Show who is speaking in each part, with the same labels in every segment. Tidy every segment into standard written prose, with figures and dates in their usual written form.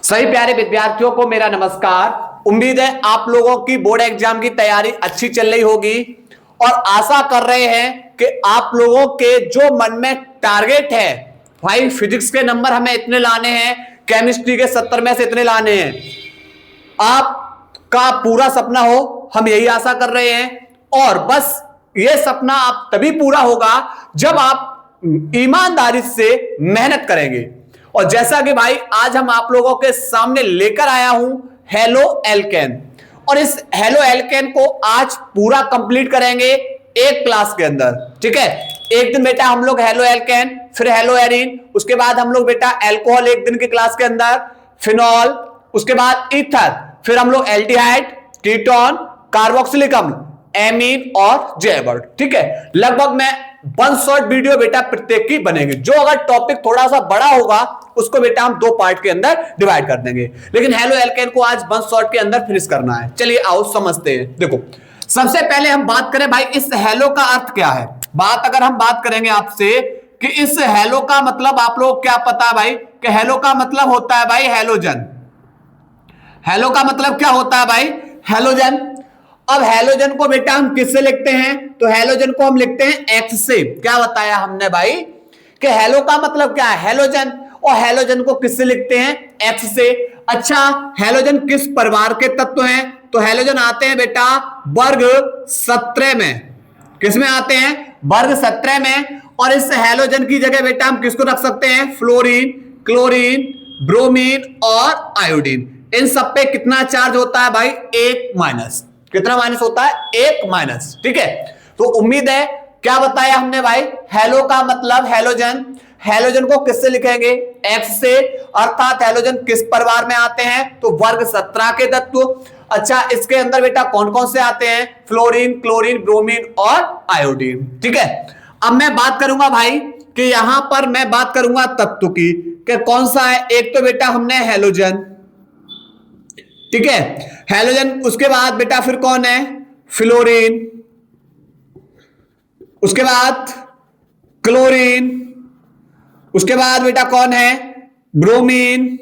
Speaker 1: सभी प्यारे विद्यार्थियों को मेरा नमस्कार। उम्मीद है आप लोगों की बोर्ड एग्जाम की तैयारी अच्छी चल रही होगी और आशा कर रहे हैं कि आप लोगों के जो मन में टारगेट है, भाई फिजिक्स के नंबर हमें इतने लाने हैं, केमिस्ट्री के 70 में से इतने लाने हैं, आपका पूरा सपना हो, हम यही आशा कर रहे हैं। और बस ये सपना आप तभी पूरा होगा जब आप ईमानदारी से मेहनत करेंगे। और जैसा कि भाई आज हम आप लोगों के सामने लेकर आया हूं हेलो एल्केन, और इस हेलो एल्केन को आज पूरा कंप्लीट करेंगे एक क्लास के अंदर। ठीक है, एक दिन बेटा हम लोग हेलो एल्केन, फिर हेलो एरीन, उसके बाद हम लोग बेटा एल्कोहल एक दिन की क्लास के अंदर, फिनॉल, उसके बाद ईथर, फिर हम लोग एल्डिहाइड, कीटोन, कार्बोक्सिलिक अम्ल, एमीन और जेबर्ट। ठीक है, लगभग मैं 1 शॉर्ट वीडियो बेटा प्रत्येक की बनेंगे। जो अगर टॉपिक थोड़ा सा बड़ा होगा उसको बेटा हम 2 पार्ट के अंदर डिवाइड कर देंगे, लेकिन हेलो एल्केन को आज 1 शॉर्ट के अंदर फिनिश करना है। चलिए आओ समझते हैं। देखो, सबसे पहले हम बात करें भाई इस हेलो का अर्थ क्या है। बात अगर हम बात करेंगे आपसे कि इस हेलो का मतलब आप लोग क्या पता है भाई, कि हेलो का मतलब होता है भाई हेलोजन। हेलो का मतलब क्या होता है भाई, हेलोजन। अब हेलोजन को बेटा हम किससे लिखते हैं, तो हेलोजन को हम लिखते हैं एक्स से। क्या बताया हमने भाई कि हेलो का मतलब क्या है, हेलोजन, और हेलोजन को किससे लिखते हैं, एक्स से। अच्छा, हेलोजन किस परिवार के तत्व हैं, तो हेलोजन आते हैं बेटा वर्ग 17 में। किस में आते हैं, वर्ग 17 में। और इस हेलोजन की जगह बेटा हम किसको रख सकते हैं, फ्लोरीन, क्लोरीन, ब्रोमीन और आयोडीन। इन सब पे कितना चार्ज होता है भाई, 1 माइनस। कितना माइनस होता है, 1 माइनस। ठीक है, तो उम्मीद है क्या बताया हमने भाई, हेलो का मतलब हेलोजन। हेलोजन को किससे लिखेंगे, एक्स से, अर्थात हेलोजन किस परिवार में आते हैं, तो वर्ग 17 के तत्व। अच्छा, इसके अंदर बेटा कौन कौन से आते हैं, फ्लोरीन, क्लोरीन, ब्रोमीन और आयोडीन। ठीक है, अब मैं बात करूंगा भाई कि यहां पर मैं बात करूंगा तत्व की, कि कौन सा है। एक तो बेटा हमने हेलोजन, ठीक है, हेलोजन। उसके बाद बेटा फिर कौन है, फ्लोरीन, उसके बाद क्लोरीन, उसके बाद बेटा कौन है, ब्रोमीन,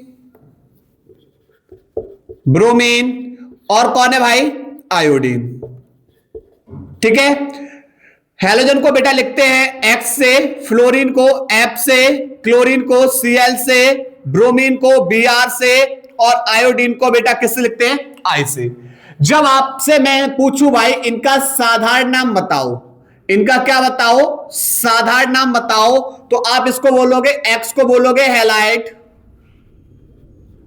Speaker 1: ब्रोमीन, और कौन है भाई, आयोडीन। ठीक है, हेलोजन को बेटा लिखते हैं एक्स से, फ्लोरीन को एफ से, क्लोरीन को सीएल से, ब्रोमीन को बीआर से, और आयोडीन को बेटा किससे लिखते हैं, आई से। जब आपसे मैं पूछूं भाई इनका साधारण नाम बताओ, इनका क्या बताओ, साधारण नाम बताओ, तो आप इसको बोलोगे, एक्स को बोलोगे हैलाइड,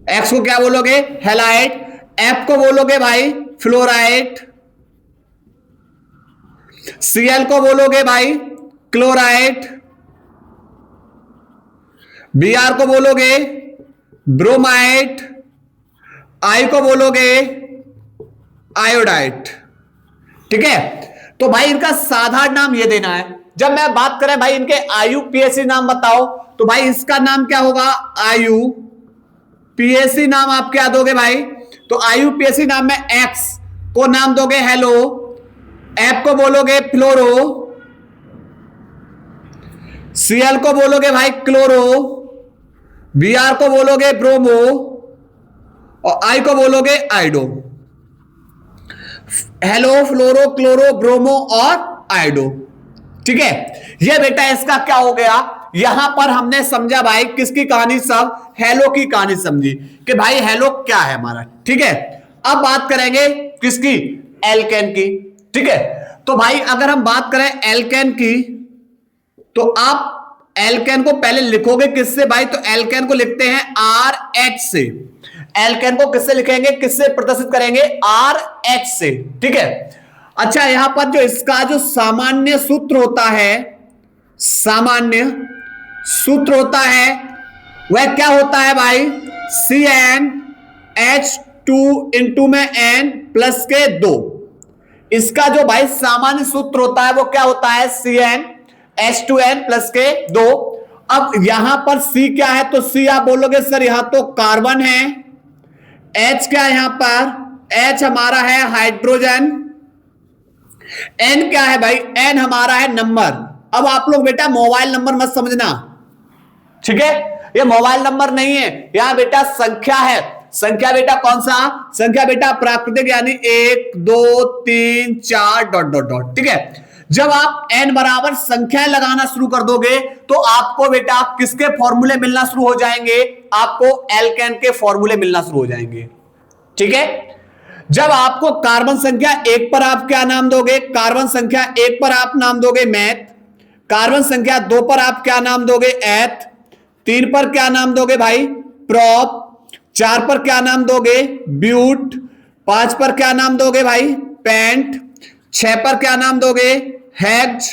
Speaker 1: एक्स को क्या बोलोगे, हैलाइड। एफ को बोलोगे भाई फ्लोराइड, सीएल को बोलोगे भाई क्लोराइड, बीआर को बोलोगे ब्रोमाइड, आई को बोलोगे आयोडाइड। ठीक है, तो भाई इनका साधारण नाम ये देना है। जब मैं बात करें भाई इनके आईयूपीएसी नाम बताओ, तो भाई इसका नाम क्या होगा, आईयूपीएसी नाम आप क्या दोगे भाई, तो आईयूपीएसी नाम में एक्स को नाम दोगे हेलो, एफ को बोलोगे फ्लोरो, सीएल को बोलोगे भाई क्लोरो, बीआर को बोलोगे ब्रोमो, और आई को बोलोगे आइडो। हेलो, फ्लोरो, क्लोरो, ब्रोमो और आइडो। ठीक है, ये बेटा इसका क्या हो गया, यहां पर हमने समझा भाई किसकी कहानी, सब हेलो की कहानी समझी कि भाई हेलो क्या है हमारा। ठीक है, अब बात करेंगे किसकी, एल्केन की। ठीक है, तो भाई अगर हम बात करें एल्केन की, तो आप एल्केन को पहले लिखोगे किससे भाई, तो एल्केन को लिखते हैं आर एच से। एल्केन को किससे लिखेंगे, किससे प्रदर्शित करेंगे, आर एच से। ठीक है, अच्छा, यहां पर जो इसका जो सामान्य सूत्र होता है, सामान्य सूत्र होता है वह क्या होता है भाई, CnH2 इंटू में n प्लस के 2। इसका जो भाई सामान्य सूत्र होता है वो क्या होता है, CnH2n प्लस के 2। अब यहां पर C क्या है, तो C आप बोलोगे सर यहां तो कार्बन है, H क्या है यहां पर, H हमारा है हाइड्रोजन, N क्या है भाई, N हमारा है नंबर। अब आप लोग बेटा मोबाइल नंबर मत समझना, ठीक है, ये मोबाइल नंबर नहीं है, यहां बेटा संख्या है। संख्या बेटा कौन सा? संख्या बेटा प्राकृतिक, यानी 1 2 3 4 डॉट डॉट डॉट। ठीक है, जब आप n बराबर संख्याएं लगाना शुरू कर दोगे तो आपको बेटा किसके फॉर्मूले मिलना शुरू हो जाएंगे? आपको एल्केन के फॉर्मूले मिलना शुरू हो जाएंगे। ठीक है, जब आपको कार्बन संख्या 1 पर आप क्या नाम दोगे? कार्बन संख्या 1 पर आप नाम दोगे मैथ। कार्बन संख्या 2 पर आप क्या नाम दोगे? एथ। 3 पर क्या नाम दोगे भाई? प्रॉप। 4 पर क्या नाम दोगे? ब्यूट। 5 पर क्या नाम दोगे भाई? पेंट। 6 पर क्या नाम दोगे? हेक्स।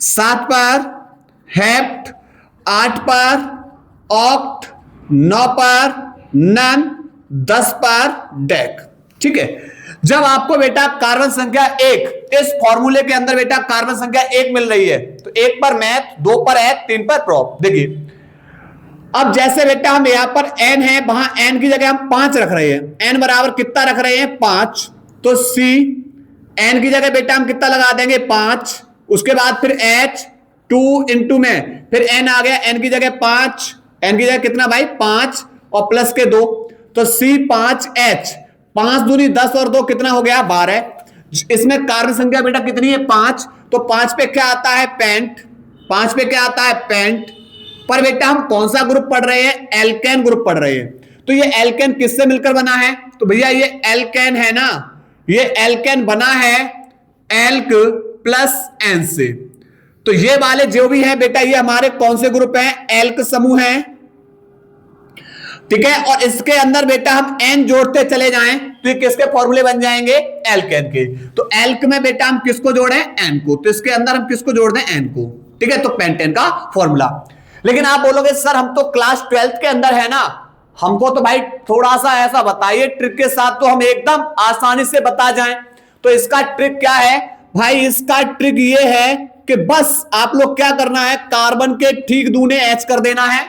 Speaker 1: 7 पर हेप्ट। 8 पर ऑक्ट। 9 पर नन। 10 पर डेक। ठीक है, जब आपको बेटा कार्बन संख्या 1 इस फॉर्मूले के अंदर बेटा कार्बन संख्या 1 मिल रही है तो 1 पर मैथ, 2 पर एथ, 3 पर प्रॉप। देखिए अब जैसे बेटा हम यहां पर n है, वहां n की जगह हम 5 रख रहे हैं। n बराबर कितना रख रहे हैं? 5। तो c n की जगह बेटा हम कितना लगा देंगे? 5। उसके बाद फिर h 2 इंटू में फिर n आ गया, n की जगह 5, n की जगह कितना भाई? 5 और प्लस के 2, तो C5H। 5 दूनी 10 और 2 कितना हो गया? 12। इसमें कार्बन संख्या बेटा कितनी है? 5। तो 5 पे क्या आता है? पेंट। 5 पे क्या आता है? पेंट। पर बेटा हम कौन सा ग्रुप पढ़ रहे हैं? एल्केन ग्रुप पढ़ रहे हैं। तो ये एल्केन किससे मिलकर बना है? तो भैया ये एल्केन है ना, ये एल्केन बना है एल्क प्लस एन से। तो ये वाले जो भी है बेटा ये हमारे कौन से ग्रुप हैं? एल्क समूह है। ठीक है, और इसके अंदर बेटा हम एन जोड़ते चले जाएं तो ये किसके फॉर्मूले बन जाएंगे? एल्केन के। तो एल्क में बेटा हम किसको जोड़ें? एन को। तो इसके अंदर हम किसको जोड़ दें? एन को। ठीक है, तो पेंटेन का फॉर्मूला। लेकिन आप बोलोगे सर हम तो क्लास 12th के अंदर है ना, हमको तो भाई थोड़ा सा ऐसा बताइए ट्रिक के साथ तो हम एकदम आसानी से बता जाएं। तो इसका ट्रिक क्या है भाई? इसका ट्रिक ये है कि बस आप लोग क्या करना है, कार्बन के ठीक दूने एच कर देना है।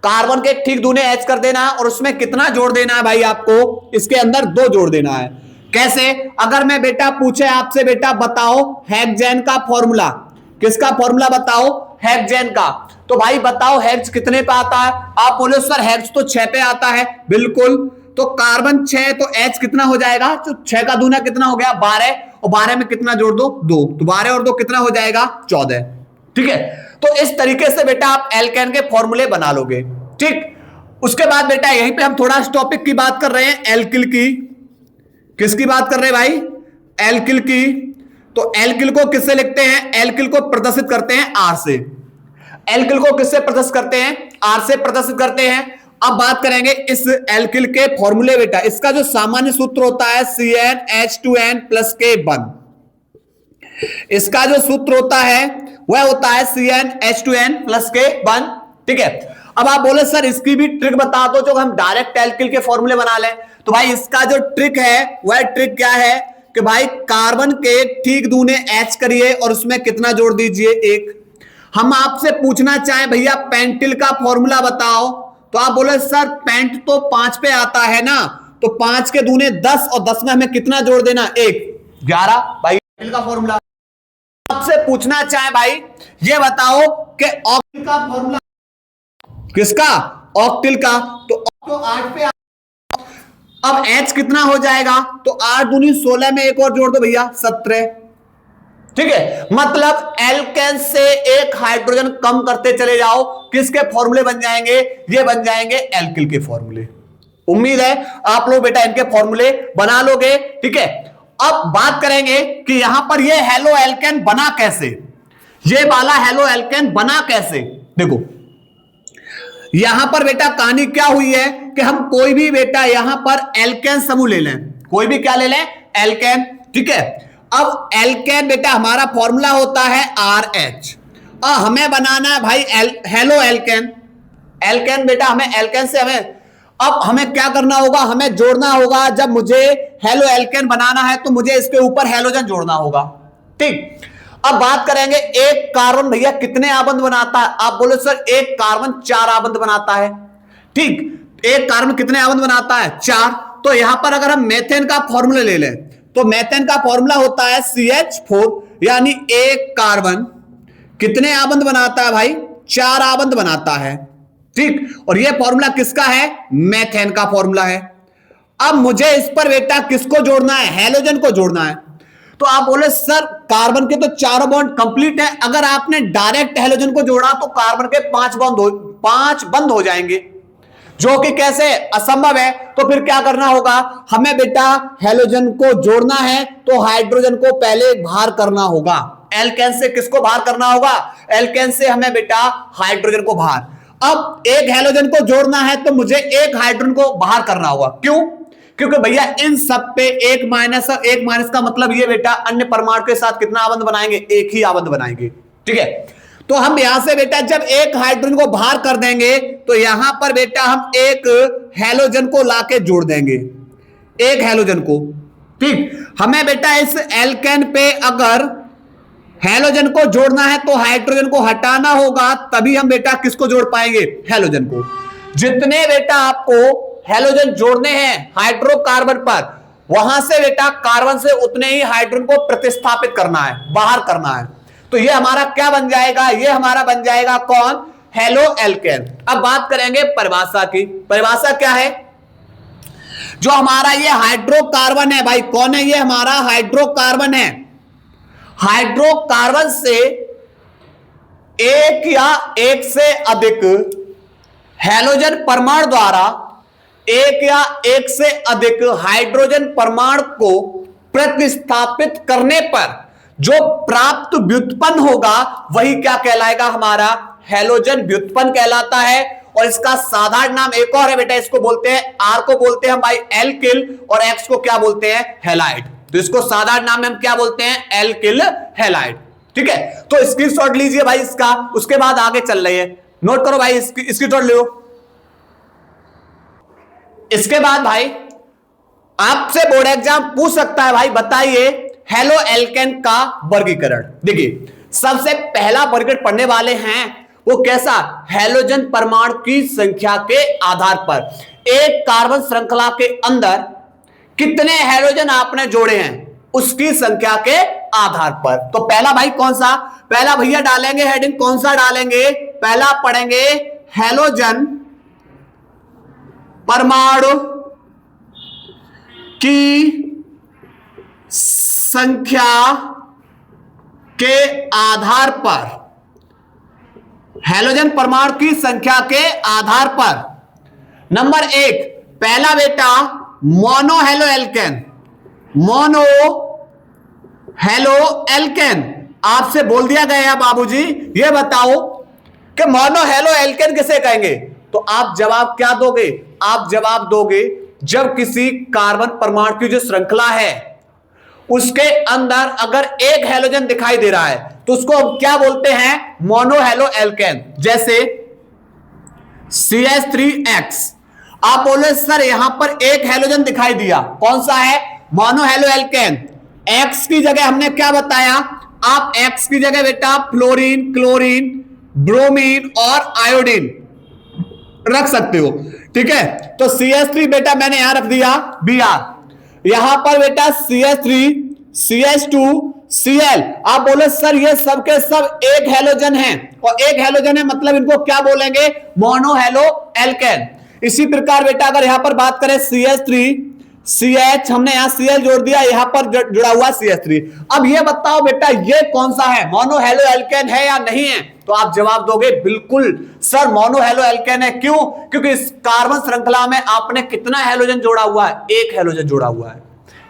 Speaker 1: कार्बन के ठीक दूने एच कर देना है और उसमें कितना जोड़ देना है भाई? आपको इसके अंदर 2 जोड़ देना है। कैसे? अगर मैं बेटा पूछे आपसे बेटा बताओ हेक्सेन का फॉर्मूला, किसका फॉर्मूला बताओ? हेक्सेन का। तो भाई बताओ हेक्स कितने पे आता है? आप बोले सर हेक्स तो 6 पे आता है। बिल्कुल, तो कार्बन 6 तो एच कितना हो जाएगा? तो 6 का दूना कितना हो गया? 12। और 12 में कितना जोड़ दो? 2। तो 12 और 2 कितना हो जाएगा? 14। ठीक है, तो इस तरीके से बेटा आप एल्केन के फॉर्मूले बना लोगे। ठीक, उसके बाद बेटा यहीं पे हम थोड़ा इस टॉपिक की बात कर रहे हैं, एल्किल की। किसकी बात कर रहे हैं भाई? एल्किल की। तो एल्किल को किससे लिखते हैं? एल्किल को प्रदर्शित करते हैं आर से। एल्किल को किससे प्रदर्शित करते हैं? आर से प्रदर्शित करते हैं। अब बात करेंगे इस एल्किल के फॉर्मूले बेटा। इसका जो सामान्य सूत्र होता है CnH2n प्लस K1। इसका जो सूत्र होता है वह होता है CnH2n प्लस K1। ठीक है, अब आप बोले सर इसकी भी ट्रिक बता दो जो हम डायरेक्ट एल्किल के फॉर्मूले बना लें। तो भाई इसका जो ट्रिक है वह ट्रिक क्या है कि भाई कार्बन के ठीक दूने H करिए और उसमें कितना जोड़ दीजिए? 1। हम आपसे पूछना चाहें भैया पेंटिल का फॉर्मूला बताओ, तो आप बोले सर पेंट तो 5 पे आता है ना, तो 5 के दूने 10 और 10 में हमें कितना जोड़ देना? 1। 11 भाई पेंटिल का फॉर्मूला। आपसे पूछना चाहे भाई ये बताओ कि ऑक्टिल का फॉर्मूला किसका? ऑक्टिल का। तो 8 पे अब H कितना हो जाएगा? तो 8 दूनी 16 में 1 और जोड़ दो भैया 17। ठीक है, मतलब एल्केन से एक हाइड्रोजन कम करते चले जाओ, किसके फॉर्मूले बन जाएंगे? ये बन जाएंगे एल्किल के फॉर्मूले। उम्मीद है आप लोग बेटा इनके फॉर्मूले बना लोगे। ठीक है, अब बात करेंगे कि यहां पर ये हेलो एल्केन बना कैसे। ये वाला हेलो एल्केन बना कैसे? देखो यहां पर बेटा कहानी क्या हुई है कि हम कोई भी बेटा यहां पर एल्केन समूह ले लें, कोई भी क्या ले लें? एल्केन। ठीक है, अब एल्केन बेटा हमारा फॉर्मूला होता है RH। हमें बनाना है भाई हेलो एल्केन। एल्केन बेटा हमें एल्केन से अब हमें क्या करना होगा? हमें जोड़ना होगा। जब मुझे हेलो एल्केन बनाना है तो मुझे इसके ऊपर हेलोजन जोड़ना होगा। ठीक, अब बात करेंगे एक कार्बन भैया कितने आबंध बनाता है? आप बोले सर एक कार्बन 4 आबंध बनाता है। ठीक, एक कार्बन कितने आबंध बनाता है? 4। तो यहां पर अगर हम मेथेन का फॉर्मूला ले लें तो मेथेन का फॉर्मूला होता है CH4, यानी एक कार्बन कितने आबंध बनाता है भाई? 4 आबंध बनाता है। ठीक, और ये फॉर्मूला किसका है? मेथेन का फॉर्मूला है। अब मुझे इस पर बेटा किसको जोड़ना है? हैलोजन को जोड़ना है। तो आप बोले सर कार्बन के तो चारों बॉन्ड कंप्लीट है, अगर आपने डायरेक्ट हैलोजन को जोड़ा तो कार्बन के 5 बंद हो जाएंगे, जो कि कैसे? असंभव है। तो फिर क्या करना होगा? हमें बेटा हैलोजन को जोड़ना है तो हाइड्रोजन को पहले बाहर करना होगा। एल्केन से किसको बाहर करना होगा? एल्केन से हमें बेटा हाइड्रोजन को बाहर। अब एक हैलोजन को जोड़ना है तो मुझे एक हाइड्रोजन को बाहर करना होगा। क्यों? क्योंकि भैया इन सब पे एक माइनस, और एक माइनस का मतलब ये बेटा अन्य परमाणु के साथ कितना आबंध बनाएंगे? एक ही आबंध बनाएंगे। ठीक है, तो हम यहां से बेटा जब एक हाइड्रोजन को बाहर कर देंगे तो यहां पर बेटा हम एक हैलोजन को लाके जोड़ देंगे, एक हैलोजन को। ठीक, हमें बेटा इस एल्केन पे अगर हैलोजन को जोड़ना है तो हाइड्रोजन को हटाना होगा, तभी हम बेटा किसको जोड़ पाएंगे? हैलोजन को। जितने बेटा आपको हैलोजन जोड़ने हैं हाइड्रोकार्बन पर, वहां से बेटा कार्बन से उतने ही हाइड्रोजन को प्रतिस्थापित करना है, बाहर करना है। तो ये हमारा क्या बन जाएगा? ये हमारा बन जाएगा कौन? Halo alkane. अब बात करेंगे परिभाषा की। परिभाषा क्या है? जो हमारा ये हाइड्रोकार्बन है भाई, कौन है ये? हमारा हाइड्रोकार्बन है। हाइड्रोकार्बन से एक या एक से अधिक हैलोजन परमाणु द्वारा एक या एक से अधिक हाइड्रोजन परमाणु को प्रतिस्थापित करने पर जो प्राप्त व्युत्पन्न होगा वही क्या कहलाएगा? हमारा हैलोजन व्युत्पन्न कहलाता है। और इसका साधारण नाम एक और है बेटा, इसको बोलते हैं, आर को बोलते हैं भाई एल्किल, और एक्स को क्या बोलते हैं? हैलाइड। तो इसको साधारण नाम में हम क्या बोलते हैं? Alkyl halide. ठीक है, तो स्क्रीनशॉट लीजिए भाई इसका, उसके बाद आगे चल रही है। नोट करो भाई, स्क्रीनशॉट लो। इसके बाद भाई आपसे बोर्ड एग्जाम पूछ सकता है, भाई बताइए हेलो एल्केन का वर्गीकरण। देखिए सबसे पहला वर्गीकरण पढ़ने वाले हैं वो कैसा? हैलोजन परमाणु की संख्या के आधार पर एक कार्बन श्रृंखला के अंदर कितने हैलोजन आपने जोड़े हैं उसकी संख्या के आधार पर। तो पहला भाई कौन सा? पहला भैया डालेंगे हेडिंग, कौन सा डालेंगे? पहला पढ़ेंगे हैलोजन परमाणु की संख्या के आधार पर, हैलोजन परमाणु की संख्या के आधार पर। नंबर एक, पहला बेटा mono halo alkane. Mono halo alkane आपसे बोल दिया गया बाबूजी, ये बताओ कि मोनो हेलो एल्केन किसे कहेंगे? तो आप जवाब क्या दोगे? आप जवाब दोगे जब किसी कार्बन परमाणु की जो श्रृंखला है उसके अंदर अगर एक हैलोजन दिखाई दे रहा है तो उसको हम क्या बोलते हैं? Mono halo alkane. जैसे CH3X, आप बोले सर यहां पर एक हैलोजन दिखाई दिया, कौन सा है? Mono halo alkane. X की जगह हमने क्या बताया? आप X की जगह बेटा फ्लोरीन, क्लोरीन, ब्रोमीन और आयोडीन रख सकते हो। ठीक है, तो CH3 बेटा मैंने यहां रख दिया Br, यहां पर बेटा CH3, CH2, Cl। आप बोले सर ये सब के सब एक हैलोजन हैं, और एक हैलोजन है मतलब इनको क्या बोलेंगे? Mono halo alkane. इसी प्रकार बेटा अगर यहां पर बात करें CH3, CH, हमने यहां Cl जोड़ दिया, यहां पर जुड़ा हुआ CH3। अब ये बताओ बेटा ये कौन सा है? मोनो हेलो एल्केन है या नहीं है? तो आप जवाब दोगे बिल्कुल सर मोनो हेलो एल्केन है। क्यों? क्योंकि इस कार्बन श्रृंखला में आपने कितना हैलोजन जोड़ा हुआ है? एक हैलोजन जोड़ा हुआ है।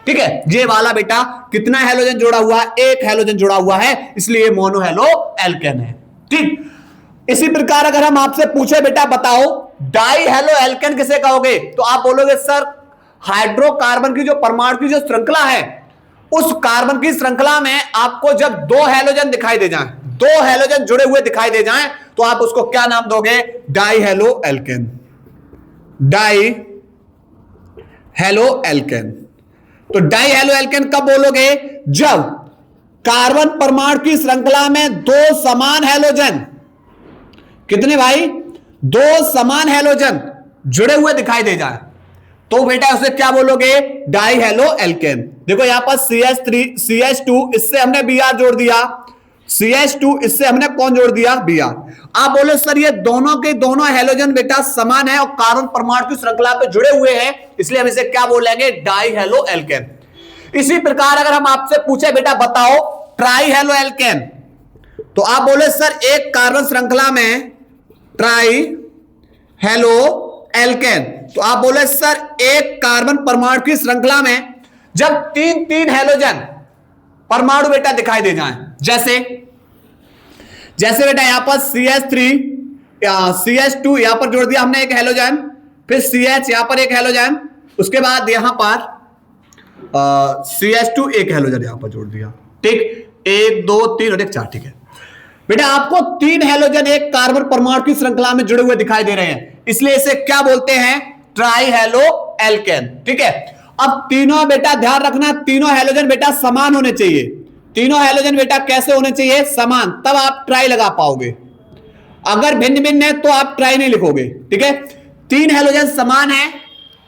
Speaker 1: ठीक है, ये वाला बेटा कितना हैलोजन जोड़ा हुआ है? एक हैलोजन जोड़ा हुआ है, इसलिए मोनो हेलो एल्केन है। ठीक, इसी प्रकार अगर हम आपसे पूछे बेटा बताओ डाई हेलो एल्केन किसे कहोगे? तो आप बोलोगे सर हाइड्रोकार्बन की जो परमाणु की जो श्रृंखला है उस कार्बन की श्रृंखला में आपको जब दो हैलोजन दिखाई दे जाएं, दो हैलोजन जुड़े हुए दिखाई दे जाएं, तो आप उसको क्या नाम दोगे? Die halo alkane. Die halo alkane. तो डाई हेलो एल्केन कब बोलोगे? जब कार्बन परमाणु की श्रृंखला में दो समान हैलोजन, कितने भाई? दो समान हैलोजन जुड़े हुए दिखाई दे जाए तो बेटा उसे क्या बोलोगे? Die halo alkane. देखो यहां पर CH3, CH2, इससे हमने Br जोड़ दिया, CH2, इससे हमने कौन जोड़ दिया, Br। आप बोले सर ये दोनों के दोनों हैलोजन बेटा समान है और कार्बन परमाणु की श्रृंखला पे जुड़े हुए हैं, इसलिए हम इसे क्या बोलेंगे, डाई हेलो एल्केन। इसी प्रकार अगर हम आपसे पूछे बेटा बताओ ट्राई हेलो एल्केन, तो आप बोले सर एक कार्बन श्रृंखला में ट्राई हेलो एल्केन, तो आप बोले सर एक कार्बन परमाणु की श्रृंखला में जब तीन तीन हैलोजन परमाणु बेटा दिखाई दे जाएं, जैसे बेटा यहां पर CH3 CH2 यहां पर जोड़ दिया हमने एक हैलोजन, फिर CH यहां पर एक हैलोजन, उसके बाद यहां पर CH2 एक हैलोजन यहां पर जोड़ दिया, ठीक, 1 2 3 और 1 4, ठीक है बेटा। आपको तीन हैलोजन एक कार्बन परमाणु की श्रृंखला में जुड़े हुए दिखाई दे रहे हैं, इसलिए इसे क्या बोलते हैं, ट्राई हेलो एल्केन, ठीक है। अब तीनों बेटा ध्यान रखना, तीनों हैलोजन बेटा समान होने चाहिए, तीनों हैलोजन बेटा कैसे होने चाहिए, समान, तब आप ट्राई लगा पाओगे। अगर भिन्न भिन्न है तो आप ट्राई नहीं लिखोगे, ठीक है। तीन हैलोजन समान है,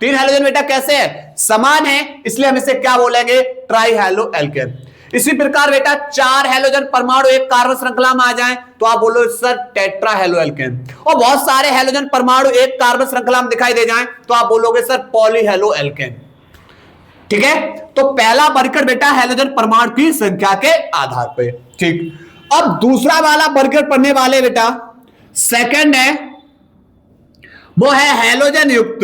Speaker 1: तीन हैलोजन बेटा कैसे है, समान है, इसलिए हम इसे क्या बोलेंगे, ट्राई हेलो एल्केन। इसी प्रकार बेटा चार हैलोजन परमाणु एक कार्बन श्रृंखला में आ जाएं तो आप बोलो सर टेट्रा हेलो एल्केन, और बहुत सारे हैलोजन परमाणु एक कार्बन श्रृंखला में दिखाई दे जाएं तो आप बोलोगे सर पॉली हेलो एल्केन, ठीक है। तो पहला वर्गीकरण बेटा हैलोजन परमाणु की संख्या के आधार पे, ठीक। अब दूसरा वाला वर्गीकरण पढ़ने वाले बेटा सेकंड है, वो है हैलोजन युक्त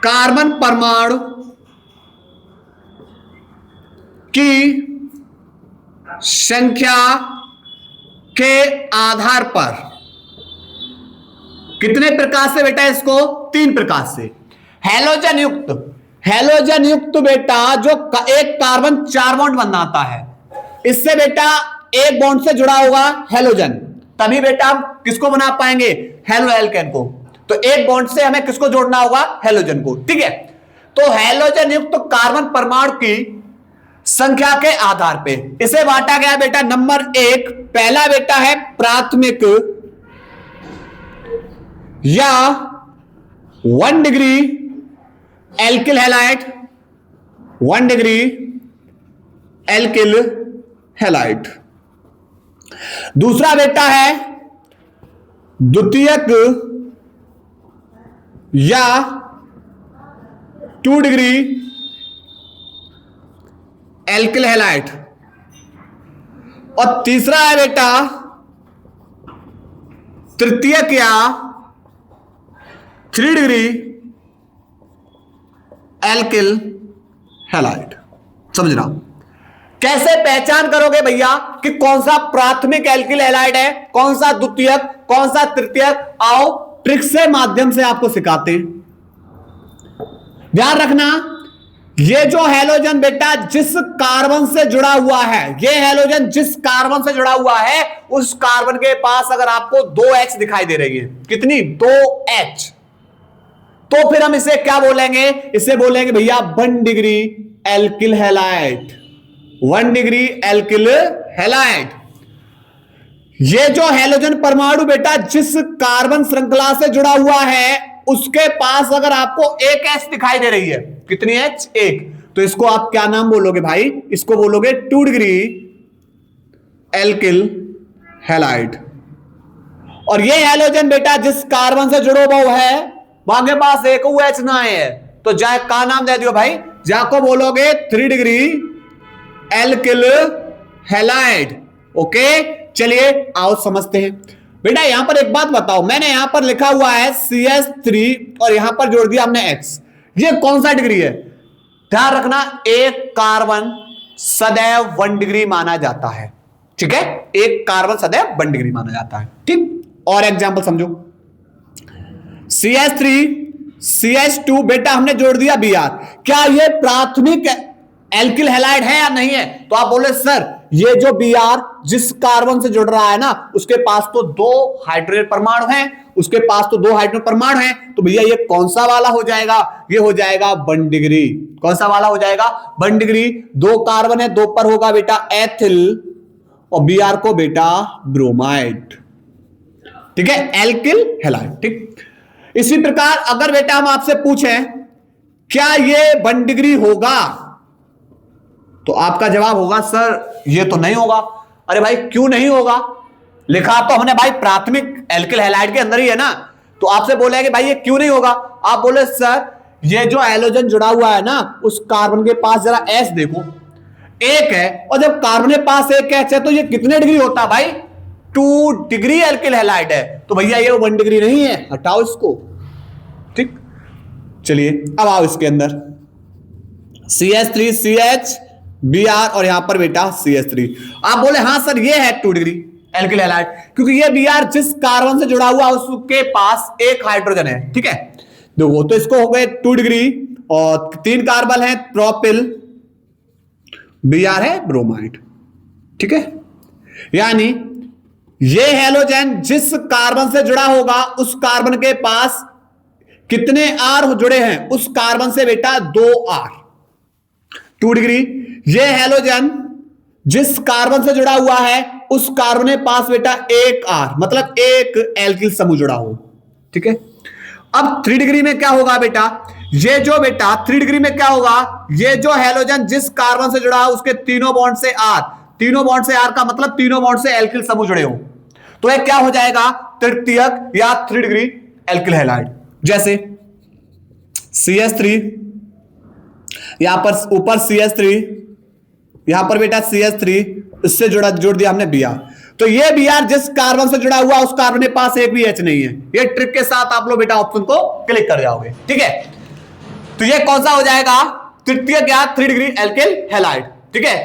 Speaker 1: कार्बन परमाणु की संख्या के आधार पर। कितने प्रकार से बेटा, इसको तीन प्रकार से। हैलोजन युक्त बेटा जो एक कार्बन 4 बॉन्ड बनाता है, इससे बेटा एक बॉन्ड से जुड़ा होगा हैलोजन, तभी बेटा हम किसको बना पाएंगे, हेलो एल्केन को। तो एक बॉन्ड से हमें किसको जोड़ना होगा, हैलोजन को, ठीक है। तो हैलोजन युक्त कार्बन परमाणु की संख्या के आधार पे इसे बांटा गया बेटा नंबर 1, पहला बेटा है प्राथमिक या 1 degree alkyl halide, 1 degree alkyl halide. दूसरा बेटा है द्वितीयक या 2 डिग्री एल्किल हैलाइड, और तीसरा है बेटा तृतीयक या 3 डिग्री एल्किल हैलाइड। समझना, कैसे पहचान करोगे भैया कि कौन सा प्राथमिक एल्किल हैलाइड है, कौन सा द्वितीयक, कौन सा तृतीयक, आओ ट्रिक से माध्यम से आपको सिखाते हैं। ध्यान रखना, ये जो हैलोजन बेटा जिस कार्बन से जुड़ा हुआ है, ये हैलोजन जिस कार्बन से जुड़ा हुआ है उस कार्बन के पास अगर आपको 2H दिखाई दे रही है, कितनी, 2H, तो फिर हम इसे क्या बोलेंगे, इसे बोलेंगे भैया 1 degree alkyl halide, 1 degree alkyl halide. ये जो हैलोजन परमाणु बेटा जिस कार्बन श्रृंखला से जुड़ा हुआ है उसके पास अगर आपको एक H दिखाई दे रही है, कितनी H, 1, तो इसको आप क्या नाम बोलोगे भाई, इसको बोलोगे 2 डिग्री एल्किल हैलाइड। और ये हैलोजन बेटा जिस कार्बन से जुड़ा हुआ है वहां के पास एक H ना है, तो जाए का नाम दे दियो भाई, जाको बोलोगे 3 डिग्री एल्किल हैलाइड। ओके, चलिए आओ समझते हैं बेटा। यहां पर एक बात बताओ, मैंने यहां पर लिखा हुआ है CH3 और यहां पर जोड़ दिया हमने X, ये कौन सा डिग्री है? ध्यान रखना, एक कार्बन सदैव 1 डिग्री माना जाता है, ठीक है, एक कार्बन सदैव 1 डिग्री माना जाता है, ठीक। और एग्जांपल समझो, CH3 CH2 बेटा हमने जोड़ दिया Br, क्या ये प्राथमिक एल्किल हैलाइड है या नहीं है? तो आप बोले सर ये जो Br जिस कार्बन से जुड़ रहा है ना उसके पास तो 2 हाइड्रोजन परमाणु हैं, उसके पास तो 2 हाइड्रोजन परमाणु हैं, तो भैया ये कौन सा वाला हो जाएगा? ये हो जाएगा 1 डिग्री। कौन सा वाला हो जाएगा? 1 डिग्री। 2 कार्बन है, 2 पर होगा बेटा एथिल और Br को बेटा ब्रोमाइड, ठीक है, एल्किल हैलाइड, ठीक। इसी प्रकार अगर बेटा हम आपसे पूछें क्या ये 1 डिग्री होगा? तो आपका जवाब होगा सर ये तो नहीं होगा। अरे भाई क्यों नहीं होगा? लिखा तो हमने भाई प्राथमिक एल्किल हैलाइड के अंदर ही है ना, तो आपसे बोला कि भाई ये क्यों नहीं होगा? आप बोले सर ये जो हैलोजन जुड़ा हुआ है ना उस कार्बन के पास जरा एच देखो, 1 है, और जब कार्बन के पास 1 एच है तो ये कितने डिग्री होता है भाई? 2 डिग्री एल्किल हैलाइड है। तो भैया ये 1 डिग्री नहीं है, हटाओ इसको। ठीक, चलिए अब आओ इसके अंदर CH3CH Br और यहां पर बेटा CH3। आप बोले हाँ सर ये है 2 डिग्री एल्किल हैलाइड, क्योंकि ये Br जिस कार्बन से जुड़ा हुआ उसके पास 1 हाइड्रोजन है। ठीक है, देखो तो इसको हो गए 2 डिग्री और 3 कार्बन है प्रोपिल, Br है ब्रोमाइड। ठीक है, यानी ये हैलोजन जिस कार्बन से जुड़ा होगा उस कार्बन के पास कितने R जुड़े हैं? उस कार्बन से बेटा 2 R, 2 डिग्री। ये हैलोजन जिस कार्बन से जुड़ा हुआ है उस कार्बन के पास बेटा 1 R, मतलब 1 एल्किल समूह जुड़ा हो। ठीक है, अब 3 डिग्री में क्या होगा बेटा? ये जो बेटा 3 डिग्री में क्या होगा? ये जो हैलोजन जिस कार्बन से जुड़ा है उसके तीनों बॉन्ड से R, तीनों बॉन्ड से R का मतलब तीनों बॉन्ड से एल्किल समूह जुड़े हो, तो ये क्या हो जाएगा? तृतीयक या 3 डिग्री एल्किल हैलाइड। जैसे CH3, यहां पर ऊपर CH3, यहां पर बेटा CH3, इससे जोड़ दिया हमने Br। तो ये Br जिस कार्बन से जुड़ा हुआ उस कार्बन के पास एक भी H नहीं है। ये ट्रिक के साथ आप लोग बेटा ऑप्शन को क्लिक कर जाओगे। ठीक है, तो ये कौन सा हो जाएगा? तृतीयक या 3 डिग्री एल्किल हैलाइड। ठीक है,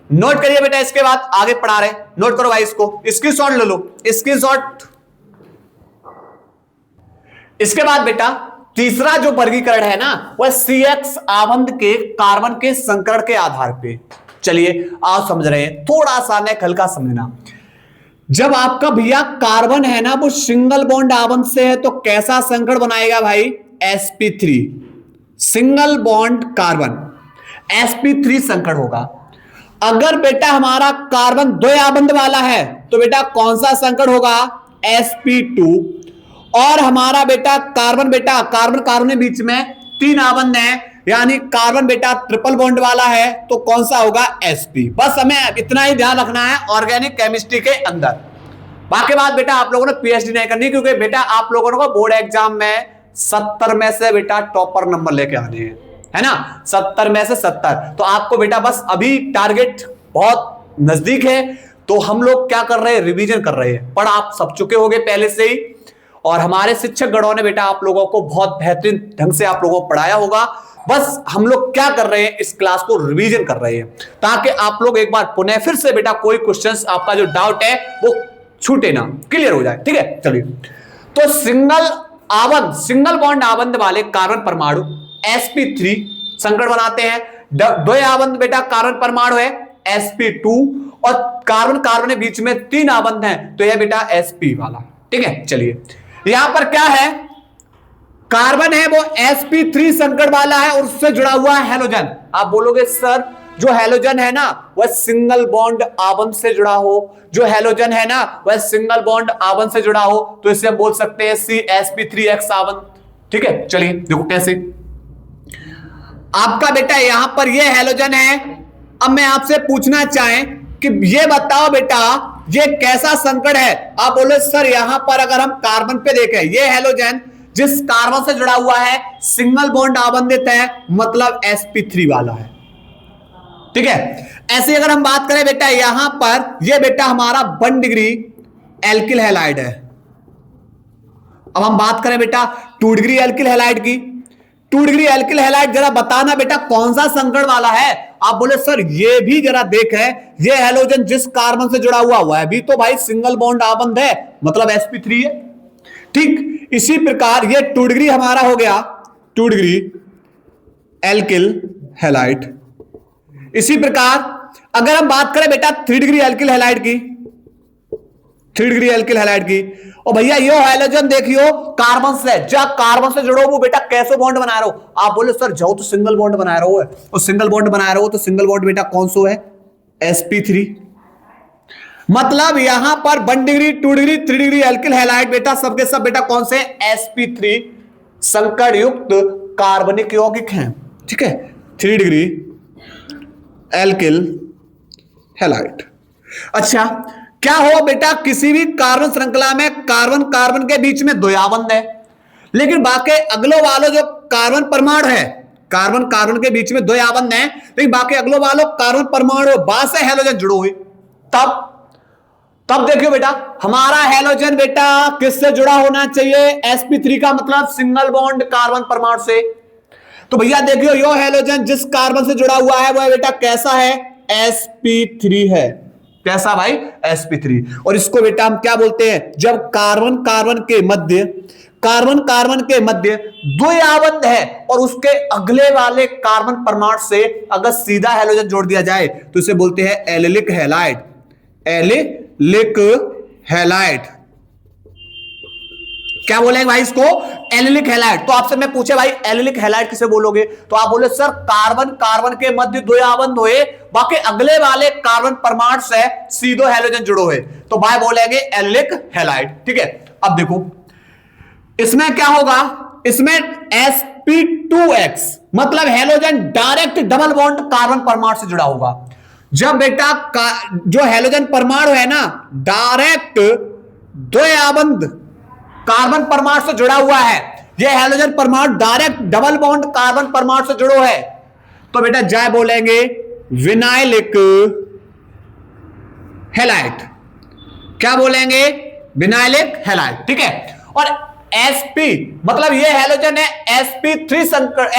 Speaker 1: नोट करिए बेटा, इसके बाद आगे पढ़ा रहे, नोट करो भाई, इसको स्क्रीनशॉट ले लो, स्क्रीनशॉट। इसके बाद बेटा तीसरा जो वर्गीकरण है ना वह CX आबंध के कार्बन के संकरण के आधार पे। चलिए आप समझ रहे हैं, थोड़ा सा नेक हल्का समझना। जब आपका भैया कार्बन है ना वो सिंगल बॉन्ड आबंध से है तो कैसा संकरण बनाएगा भाई? sp3, single bond carbon, sp3 संकरण होगा। अगर बेटा हमारा कार्बन 2 आबंध वाला है तो बेटा कौन सा संकरण होगा? sp2। और हमारा बेटा कार्बन कार्बन के बीच में 3 आबंध है, यानी कार्बन बेटा ट्रिपल बॉन्ड वाला है, तो कौन सा होगा? sp। बस हमें इतना ही ध्यान रखना है ऑर्गेनिक केमिस्ट्री के अंदर। बाकी बात बेटा आप लोगों ने PhD नहीं करनी, क्योंकि बेटा आप लोगों को बोर्ड एग्जाम में 70 में से बेटा टॉपर नंबर लेके आने हैं, है ना, 70 में से 70। तो आपको बेटा बस अभी टारगेट बहुत नजदीक है, तो हम लोग क्या कर रहे हैं? रिवीजन कर रहे हैं। पढ़ आप सब चुके होंगे पहले से ही, और हमारे शिक्षक गणों ने बेटा आप लोगों को बहुत बेहतरीन ढंग से आप लोगों को पढ़ाया होगा। बस हम लोग क्या कर रहे हैं? इस क्लास को रिवीजन कर रहे हैं, ताकि आप लोग एक बार पुनः फिर से बेटा कोई क्वेश्चंस आपका जो डाउट है वो छूटे ना, क्लियर हो जाए। ठीक है, चलिए तो सिंगल बॉन्ड आबंध वाले कार्बन परमाणु sp3 संकरण बनाते हैं। 2 आबंध बेटा कार्बन परमाणु है sp2, और कार्बन के बीच में 3 आबंध हैं, तो यह बेटा sp वाला। ठीक है, चलिए यहां पर क्या है? कार्बन है वो sp3 संकरण वाला है और उससे जुड़ा हुआ है हैलोजन। आप बोलोगे सर जो हैलोजन है ना वह सिंगल बॉन्ड आबंध से जुड़ा हो, जो हैलोजन है ना वह सिंगल बॉन्ड आबंध से जुड़ा हो, तो इसे हम बोल सकते हैं sp3x आबंध। ठीक है, चलिए देखो कैसे। आपका बेटा यहां पर यह हैलोजन है। अब मैं आपसे पूछना चाहें कि ये बताओ बेटा ये कैसा संकरण है? आप बोले सर यहां पर अगर हम कार्बन पे देखें, ये हैलोजन जिस कार्बन से जुड़ा हुआ है सिंगल बॉन्ड आबंधित है, मतलब sp3 वाला है। ठीक है, ऐसे अगर हम बात करें बेटा यहां पर ये बेटा हमारा 1 डिग्री एल्किल हैलाइड है। अब हम बात करें बेटा 2 डिग्री एल्किल हैलाइड की। 2 डिग्री एल्किल हैलाइड जरा बताना बेटा कौन सा संकरण वाला है? आप बोले सर ये भी जरा देखें, ये हैलोजन जिस कार्बन से जुड़ा हुआ है भी तो भाई सिंगल बॉन्ड आबंध है, मतलब sp3 है। ठीक इसी प्रकार ये 2 डिग्री हमारा हो गया 2 डिग्री एल्किल हैलाइड। इसी प्रकार अगर हम बात करें बेटा 3 डिग्री एल्किल हैलाइड की, 3 डिग्री एल्किल हैलाइड की, और भैया ये हैलोजन देखियो कार्बन से, जब कार्बन से जुड़ो वो बेटा कैसे बॉन्ड बना रहे हो? आप बोले सर जो तो सिंगल बॉन्ड बना रहे हो, और सिंगल बॉन्ड बना रहे हो तो सिंगल बॉन्ड बेटा कौन सा है? sp3। मतलब यहां पर 1 degree 2 degree 3 degree alkyl halide बेटा सबके सब बेटा कौन से? sp3 संकरण युक्त कार्बनिक यौगिक हैं, ठीक है। 3 डिग्री एल्किल हैलाइड। अच्छा, क्या हो बेटा, किसी भी कार्बन श्रृंखला में कार्बन कार्बन के बीच में द्वयाबंध है, लेकिन बाकी अगलो वालों जो कार्बन परमाणु है, कार्बन कार्बन के बीच में द्वयाबंध है, लेकिन बाकी अगलो वालों कार्बन परमाणु बाद से हैलोजन जुड़ो हुए, तब देखियो बेटा, हमारा हैलोजन बेटा किससे जुड़ा होना चाहिए? sp3 का मतलब सिंगल बॉन्ड कार्बन परमाणु से। तो भैया देखियो, यो हैलोजन जिस कार्बन से जुड़ा हुआ है वह बेटा कैसा है? sp3 है। कैसा भाई? sp3। और इसको बेटा हम क्या बोलते हैं? जब कार्बन कार्बन के मध्य द्वयाबंध है और उसके अगले वाले कार्बन परमाणु से अगर सीधा हैलोजन जोड़ दिया जाए तो इसे बोलते हैं एलिलिक हैलाइड। एलिलिक हैलाइड क्या बोलेंगे भाई इसको? Allylic halide. तो आपसे मैं पूछे भाई एलिलिक हैलाइड किसे बोलोगे? तो आप बोले सर कार्बन कार्बन के मध्य द्वयाबंध हुए, बाकी अगले वाले कार्बन परमाणु से सीधो हैलोजन जुड़ो हुए, तो भाई बोलेंगे एलिलिक हैलाइड। ठीक है, अब देखो इसमें क्या होगा? इसमें sp2x मतलब halogen direct double bond carbon परमाणु से जुड़ा होगा। जब बेटा जो हैलोजन परमाणु है ना डायरेक्ट द्वयाबंध कार्बन परमाणु से जुड़ा हुआ है, यह हैलोजन परमाणु डायरेक्ट डबल बॉन्ड कार्बन परमाणु से जुड़ो है, तो बेटा जाए बोलेंगे विनाइलिक हैलाइड। क्या बोलेंगे? Vinylic halide. ठीक है, और sp मतलब ये हैलोजन है sp3 संकर,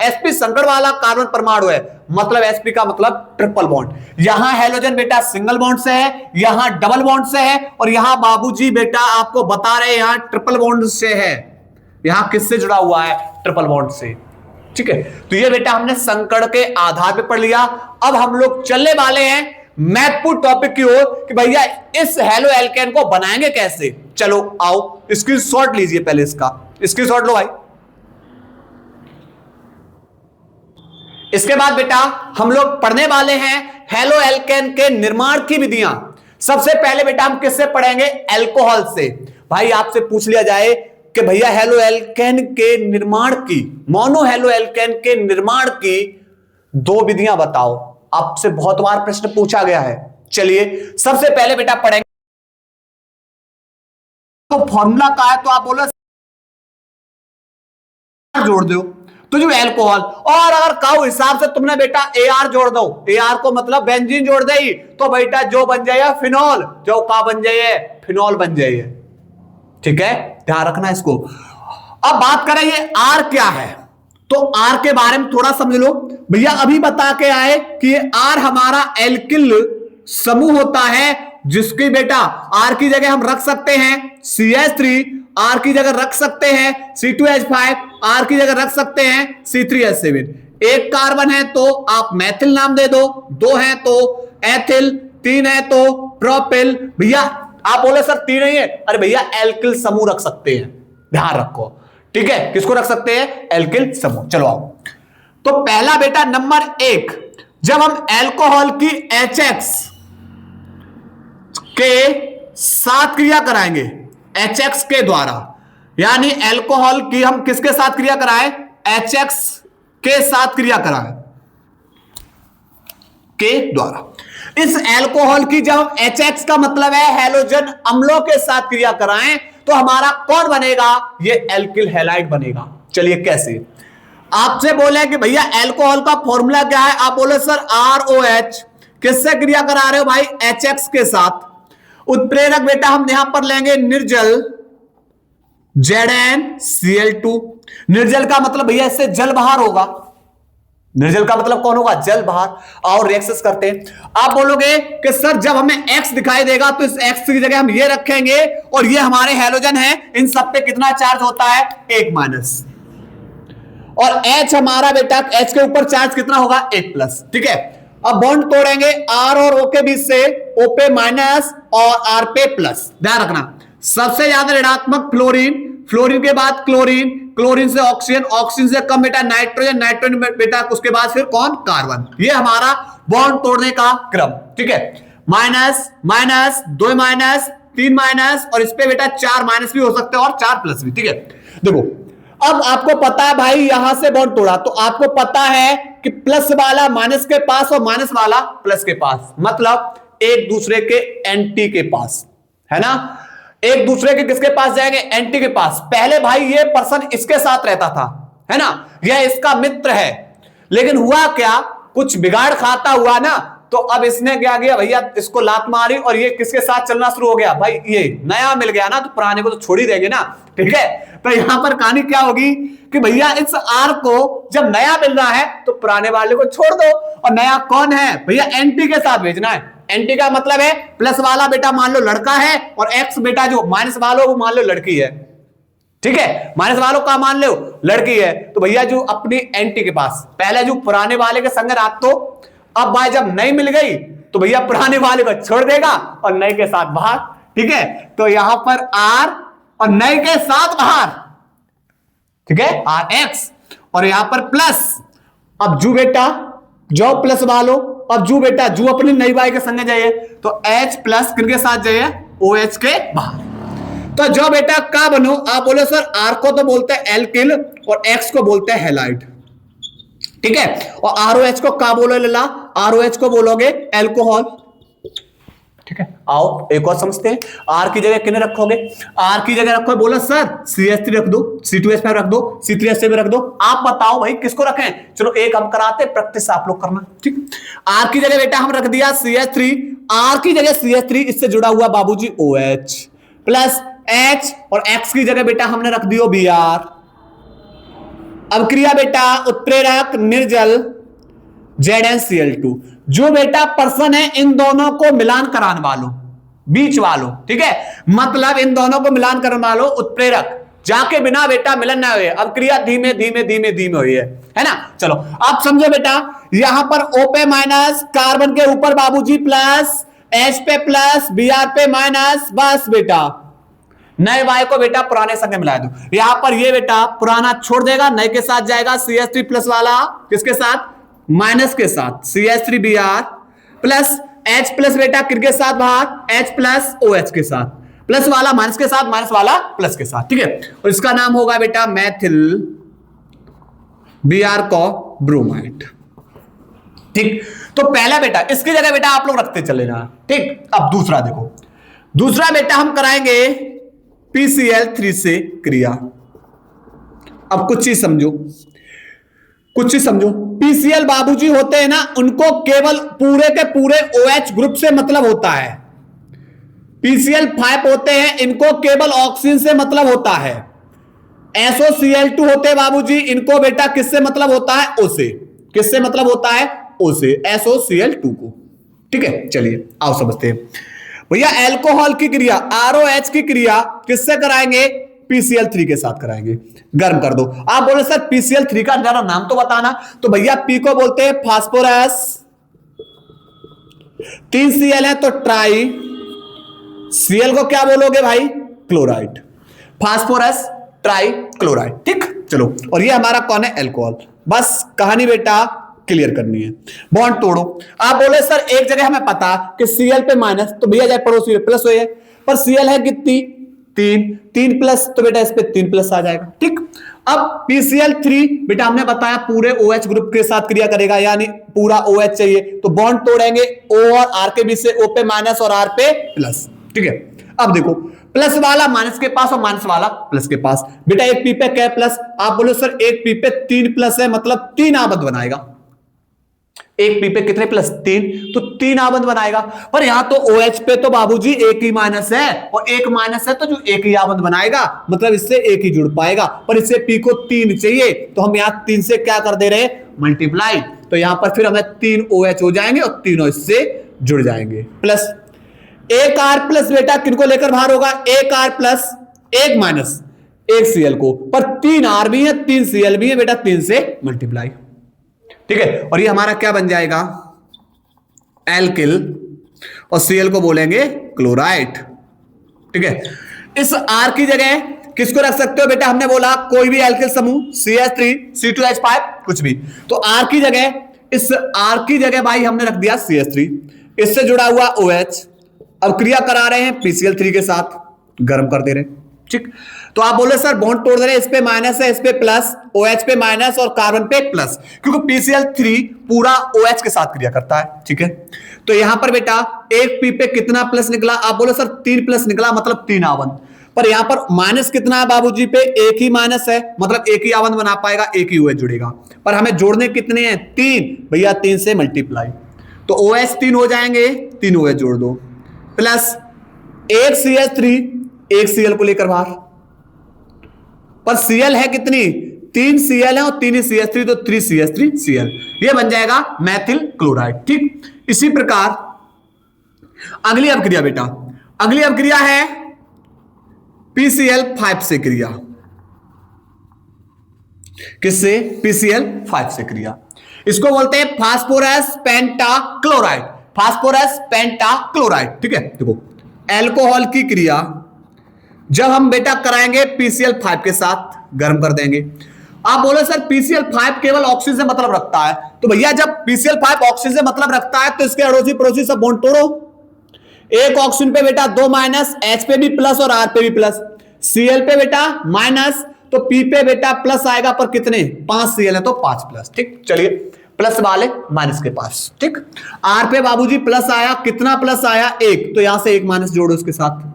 Speaker 1: sp संकर वाला कार्बन परमाणु है, मतलब sp का मतलब ट्रिपल बॉन्ड। यहां हैलोजन बेटा सिंगल बॉन्ड से है, यहां डबल बॉन्ड से है, और यहां बाबूजी बेटा आपको बता रहे हैं यहां ट्रिपल बॉन्ड से है। यहां किससे जुड़ा हुआ है? ट्रिपल बॉन्ड से। ठीक है, तो ये बेटा हमने संकर के आधार पर पढ़ लिया। अब हम लोग चलने वाले हैं महत्वपूर्ण टॉपिक की ओर कि भैया इस हेलो एल्केन को बनाएंगे कैसे। चलो आओ स्क्रीनशॉट लीजिए, पहले इसका स्क्रीनशॉट लो भाई। इसके बाद बेटा हम लोग पढ़ने वाले हैं हेलो एल्केन के निर्माण की विधियां। सबसे पहले बेटा हम किससे पढ़ेंगे? अल्कोहल से। भाई आपसे पूछ लिया जाए कि भैया हेलो एल्केन के निर्माण की, मोनो हेलो एल्केन के निर्माण की 2 विधियां बताओ। आपसे बहुत बार प्रश्न पूछा गया है। चलिए सबसे पहले बेटा पढ़ेंगे, तो फॉर्मूला का है तो आप बोलो जोड़ दो तो जो अल्कोहल, और अगर काउ हिसाब से तुमने बेटा AR जोड़ दो, AR को मतलब बेंजीन जोड़ दे, तो बेटा जो बन जाए फिनॉल, जो का बन जाए फिनॉल बन जाए। ठीक है, ध्यान रखना इसको। अब बात करें ये R क्या है, तो R के बारे में थोड़ा समझ लो। भैया अभी बता के आए कि ये R हमारा एल्किल समूह होता है, जिसकी बेटा R की जगह हम रख सकते हैं CH3, R की जगह रख सकते हैं C2H5, R की जगह रख सकते हैं C3H7। एक कार्बन है तो आप मैथिल नाम दे दो, 2 है तो एथिल, 3 है तो प्रोपिल। भैया आप बोले सर 3 नहीं है, अरे भैया एल्किल समूह रख सकते हैं, ध्यान रखो। ठीक है, किसको रख सकते हैं? एल्किल समूह। चलो आओ, तो पहला बेटा नंबर 1, जब हम अल्कोहल की HX के साथ क्रिया कराएंगे, HX के द्वारा, यानी अल्कोहल की हम किसके साथ क्रिया कराएं? HX के साथ क्रिया कराएं के द्वारा। इस अल्कोहल की जब हम HX का मतलब है हैलोजन अम्लों के साथ क्रिया कराएं तो हमारा कौन बनेगा? ये एल्किल हैलाइड बनेगा। चलिए कैसे? आपसे बोले कि भैया अल्कोहल का फॉर्मूला क्या है, आप बोले सर ROH। किससे क्रिया करा रहे हो भाई? HX के साथ। उत्प्रेरक बेटा हम यहां पर लेंगे निर्जल ZnCl2। निर्जल का मतलब भैया इससे जल बाहर होगा, निर्जल का मतलब कौन होगा? जल बाहर। और रिएक्शंस करते हैं। आप बोलोगे कि सर जब हमें X दिखाई देगा तो इस X की जगह हम ये रखेंगे, और ये हमारे हैलोजन है, इन सब पे कितना चार्ज होता है? 1 माइनस। और H हमारा बेटा H के ऊपर चार्ज कितना होगा? 1 प्लस। ठीक है, अब बॉन्ड तोड़ेंगे R और O के बीच से, O पे माइनस और R पे प्लस। ध्यान रखना सबसे ज्यादा ऋणात्मक फ्लोरीन, फ्लोरीन के बाद क्लोरीन, क्लोरीन से ऑक्सीजन, ऑक्सीजन से कम बेटा नाइट्रोजन, नाइट्रोजन बेटा उसके बाद फिर कौन? कार्बन। ये हमारा बॉन्ड तोड़ने का क्रम। ठीक है, माइनस माइनस, 2 माइनस, 3 माइनस, और इस पे बेटा 4 माइनस भी हो सकते हैं और 4 प्लस भी। ठीक है, देखो अब आपको पता है भाई यहां से बॉन्ड तोड़ा तो आपको पता है कि प्लस वाला माइनस के पास और माइनस वाला प्लस के पास, मतलब एक दूसरे के एंटी के पास, है ना। एक दूसरे के किसके पास जाएंगे? एंटी के पास। पहले भाई ये पर्सन इसके साथ रहता था, है ना, यह इसका मित्र है, लेकिन हुआ क्या, कुछ बिगाड़ खाता हुआ ना, तो अब इसने क्या किया भैया, इसको लात मारी और ये किसके साथ चलना शुरू हो गया भाई, ये नया मिल गया ना तो पुराने को तो छोड़ ही देंगे ना, ठीक है। तो यहां पर कहानी क्या होगी कि भैया इस आर को जब नया मिल रहा है तो पुराने वाले को छोड़ दो, और नया कौन है भैया, एंटी के साथ भेजना है। एंटी का मतलब है प्लस वाला बेटा मान लो लड़का है और एक्स बेटा जो माइनस वाला वो मान लो लड़की है, ठीक है, माइनस वालों का मान लो लड़की है। तो भैया जो अपनी एंटी के पास पहले जो पुराने वाले के संग रात, तो अब भाई जब नई मिल गई तो भैया पुराने वाले को छोड़ देगा और नए के साथ बाहर, ठीक है। तो यहां पर आर और नए के साथ बाहर, ठीक है, आर एक्स, और यहां पर प्लस। अब जू बेटा जो प्लस वालो, अब जू बेटा जू अपनी नई वाई के संग जाइए तो एच प्लस किनके साथ जाइए, ओ एच के बाहर। तो जो बेटा का बनो, आप बोले सर आर को तो बोलते हैं एल्किल और एक्स को बोलते हैं हैलाइड, ठीक है, और आरओएच को का बोलो लला, आरओएच को बोलोगे एल्कोहल, ठीक है। आओ एक और समझते हैं, आर की जगह किन्हें रखोगे, आर की जगह रखो, बोलो सर CH3 रख दो, C2H5 रख दो, C3H7 रख दो, आप बताओ भाई किसको रखें, चलो एक हम कराते, प्रैक्टिस आप लोग करना, ठीक। आर की जगह बेटा हम रख दिया CH3, आर की जगह CH3, इससे जुड़ा हुआ बाबूजी OH प्लस H, और X की जगह बेटा हमने रख दियो Br। अब क्रिया बेटा उत्प्रेरक निर्जल ZnCl2, जो बेटा पर्सन है इन दोनों को मिलान कराने वालों, बीच वालों, ठीक है, मतलब इन दोनों को मिलान करने वालों उत्प्रेरक, जाके बिना बेटा मिलन ना हुए। अब क्रिया धीमे धीमे धीमे धीमे हुई है ना। चलो आप समझो बेटा, यहां पर O पे माइनस, कार्बन के ऊपर बाबूजी प्लस, H पे प्लस, Br पे माइनस, बस बेटा नए वाई को बेटा पुराने संग मिला दो। यहां पर ये बेटा पुराना छोड़ देगा, नए के साथ जाएगा CH3 प्लस वाला, किसके साथ, माइनस के साथ, CH3Br प्लस H प्लस बेटा किसके साथ बाहर, H प्लस OH के साथ, प्लस वाला माइनस के साथ, माइनस वाला प्लस के साथ, ठीक है, और इसका नाम होगा बेटा मैथिल Br को ब्रोमाइड, ठीक। तो पहला बेटा इसकी जगह बेटा आप लोग रखते चले जाना, ठीक। अब दूसरा देखो, दूसरा बेटा हम कराएंगे PCl3 से क्रिया। अब कुछ चीज समझो, कुछ चीज समझो, PCl बाबूजी होते हैं ना, उनको केवल पूरे के पूरे OH ग्रुप से मतलब होता है। PCl5 होते हैं, इनको केवल ऑक्सीजन से मतलब होता है। SOCl2 होते हैं बाबूजी, इनको बेटा किससे मतलब होता है, O से। किससे मतलब होता है, O से, SOCl2 को, ठीक है। चलिए आओ समझते हैं भैया, एल्कोहल की क्रिया, ROH की क्रिया किससे कराएंगे, PCl3 के साथ कराएंगे। गर्म कर दो। आप बोले सर PCl3 का जरा नाम तो बताना, तो भैया P को बोलते हैं फास्फोरस, 3 Cl है तो ट्राई, Cl को क्या बोलोगे भाई, क्लोराइड, फास्फोरस ट्राई क्लोराइड, ठीक। चलो, और ये हमारा कौन है, एल्कोहल। बस कहानी बेटा क्लियर करनी है, बॉन्ड तोड़ो। आप बोले सर एक जगह हमें पता कि Cl पे माइनस, तो भैया जाए पड़ोसी प्लस हो, पर Cl है कितनी, 3 प्लस, तो बेटा इस पे 3 प्लस आ जाएगा, ठीक। अब PCl3 बेटा हमने बताया पूरे OH ग्रुप के साथ क्रिया करेगा, यानी पूरा OH चाहिए, तो बॉन्ड तोड़ेंगे O और R के बीच से, O पे माइनस और R पे प्लस, ठीक है। अब देखो प्लस वाला माइनस के पास और माइनस वाला प्लस के पास, बेटा एक P पे क्या प्लस, आप बोलो सर एक P पे 3 प्लस है, मतलब 3 आबंध बनाएगा। एक P पे कितने प्लस, 3, तो 3 आबंध बनाएगा। पर यहां तो OH पे तो बाबूजी एक ही माइनस है, और एक माइनस है तो जो एक ही आबंध बनाएगा, मतलब इससे एक ही जुड़ पाएगा। पर इससे P को 3 चाहिए, तो हम यहां 3 से क्या कर दे रहे, मल्टीप्लाई, तो यहां पर फिर हमें 3 OH हो जाएंगे और तीनों इससे जुड़ जाएंगे। प्लस एक R प्लस बेटा किनको लेकर बाहर होगा, एक R प्लस एक माइनस एक Cl को, पर 3 R भी है 3 Cl भी है बेटा, 3 से मल्टीप्लाई, ठीक है। और ये हमारा क्या बन जाएगा, एल्किल, और Cl को बोलेंगे क्लोराइड, ठीक है। इस R की जगह किसको रख सकते हो बेटा, हमने बोला कोई भी एल्किल समूह, CH3 C2H5 कुछ भी, तो R की जगह, इस R की जगह भाई हमने रख दिया CH3, इससे जुड़ा हुआ OH। अब क्रिया करा रहे हैं PCl3 के साथ, गर्म कर दे रहे हैं, ठीक। तो आप बोले सर बॉन्ड तोड़ दे रहे, इस पे माइनस है, इस पे प्लस, OH पे माइनस और कार्बन पे प्लस, क्योंकि PCl3 पूरा OH के साथ क्रिया करता है। ठीक है, तो यहां पर बेटा एक पी पे कितना प्लस निकला? आप बोले सर 3 प्लस निकला, मतलब 3 आवन। पर यहां पर माइनस कितना है बाबूजी पे? एक ही माइनस है, मतलब एक ही आवन बना पाएगा, एक ही OH जुड़ेगा। पर हमें जोड़ने कितने हैं? 3 भैया, 3 से मल्टीप्लाई, तो OH 3 हो जाएंगे, 3 OH जोड़ दो, प्लस एक CH3, एक Cl को लेकर बाहर, पर Cl है कितनी? 3 Cl है और 3 ही CH3, तो 3 CH3 Cl, ये बन जाएगा मैथिल क्लोराइड। ठीक, इसी प्रकार अगली अपक्रिया बेटा, अगली अपक्रिया है PCl5 से क्रिया। किससे? PCl5 से क्रिया। इसको बोलते हैं फास्फोरस पेंटाक्लोराइड, फास्फोरस पेंटाक्लोराइड। ठीक है, देखो एल्कोहल की क्रिया जब हम बेटा कराएंगे PCl5 के साथ, गर्म कर देंगे। आप बोले सर PCl5 केवल ऑक्सीजन से मतलब रखता है, तो भैया जब PCl5 ऑक्सीजन से मतलब रखता है तो इसके अड़ोसी पड़ोसी सब बॉन्ड तोड़ो। एक ऑक्सीजन पे बेटा 2 माइनस, H पे भी प्लस और R पे भी प्लस, Cl पे बेटा माइनस, तो P पे बेटा प्लस आएगा, पर कितने? 5 Cl है तो 5 प्लस। ठीक, चलिए प्लस वाले माइनस के पास। ठीक, R पे बाबूजी प्लस आया, कितना प्लस आया? 1, तो यहां से एक माइनस जोड़ो इसके साथ।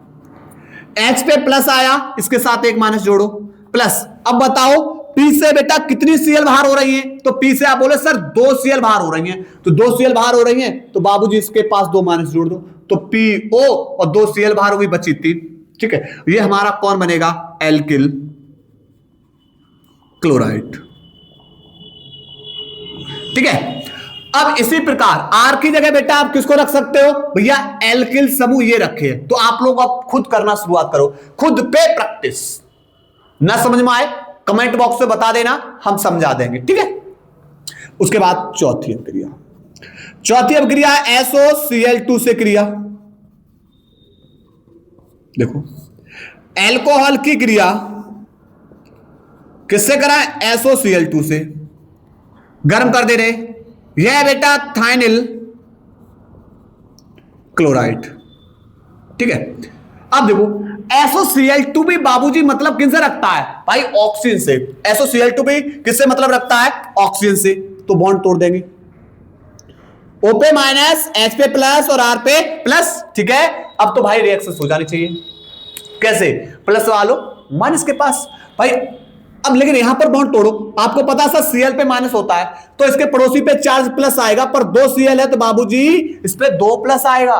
Speaker 1: H पे प्लस आया, इसके साथ एक माइनस जोड़ो, प्लस। अब बताओ P से बेटा कितनी Cl बाहर हो रही है? तो P से आप बोले सर 2 Cl बाहर हो रही हैं, तो 2 Cl बाहर हो रही हैं, तो बाबूजी इसके पास 2 माइनस जोड़ दो, तो PO और 2 Cl बाहर हो गई, बची 3। ठीक है, ये हमारा कौन बनेगा? Alkyl chloride. ठीक है, अब इसी प्रकार R की जगह बेटा आप किसको रख सकते हो? भैया एल्किल समूह ये रखे, तो आप लोग अब खुद करना शुरुआत करो, खुद पे प्रैक्टिस। ना समझ में आए कमेंट बॉक्स में बता देना, हम समझा देंगे। ठीक है, उसके बाद चौथी अपक्रिया, चौथी अपक्रिया SOCl2 से क्रिया। देखो एल्कोहल की क्रिया किससे करा? SOCl2 से, गर्म कर दे रहे, यह बेटा थाइनिल क्लोराइड। ठीक है, अब देखो SOCl2 भी बाबूजी मतलब किनसे रखता है? भाई ऑक्सीजन से। SOCl2 भी किससे मतलब रखता है? ऑक्सीजन से, तो बॉन्ड तोड़ देंगे, O पे माइनस, H पे प्लस और R पे प्लस। ठीक है, अब तो भाई रिएक्शन हो जानी चाहिए। कैसे? प्लस वालों माइनस के पास भाई। अब लेकिन यहां पर बॉन्ड तोड़ो, आपको पता सर Cl पे माइनस होता है, तो इसके पड़ोसी पे चार्ज प्लस आएगा, पर 2 Cl है तो बाबूजी इस पे 2 प्लस आएगा।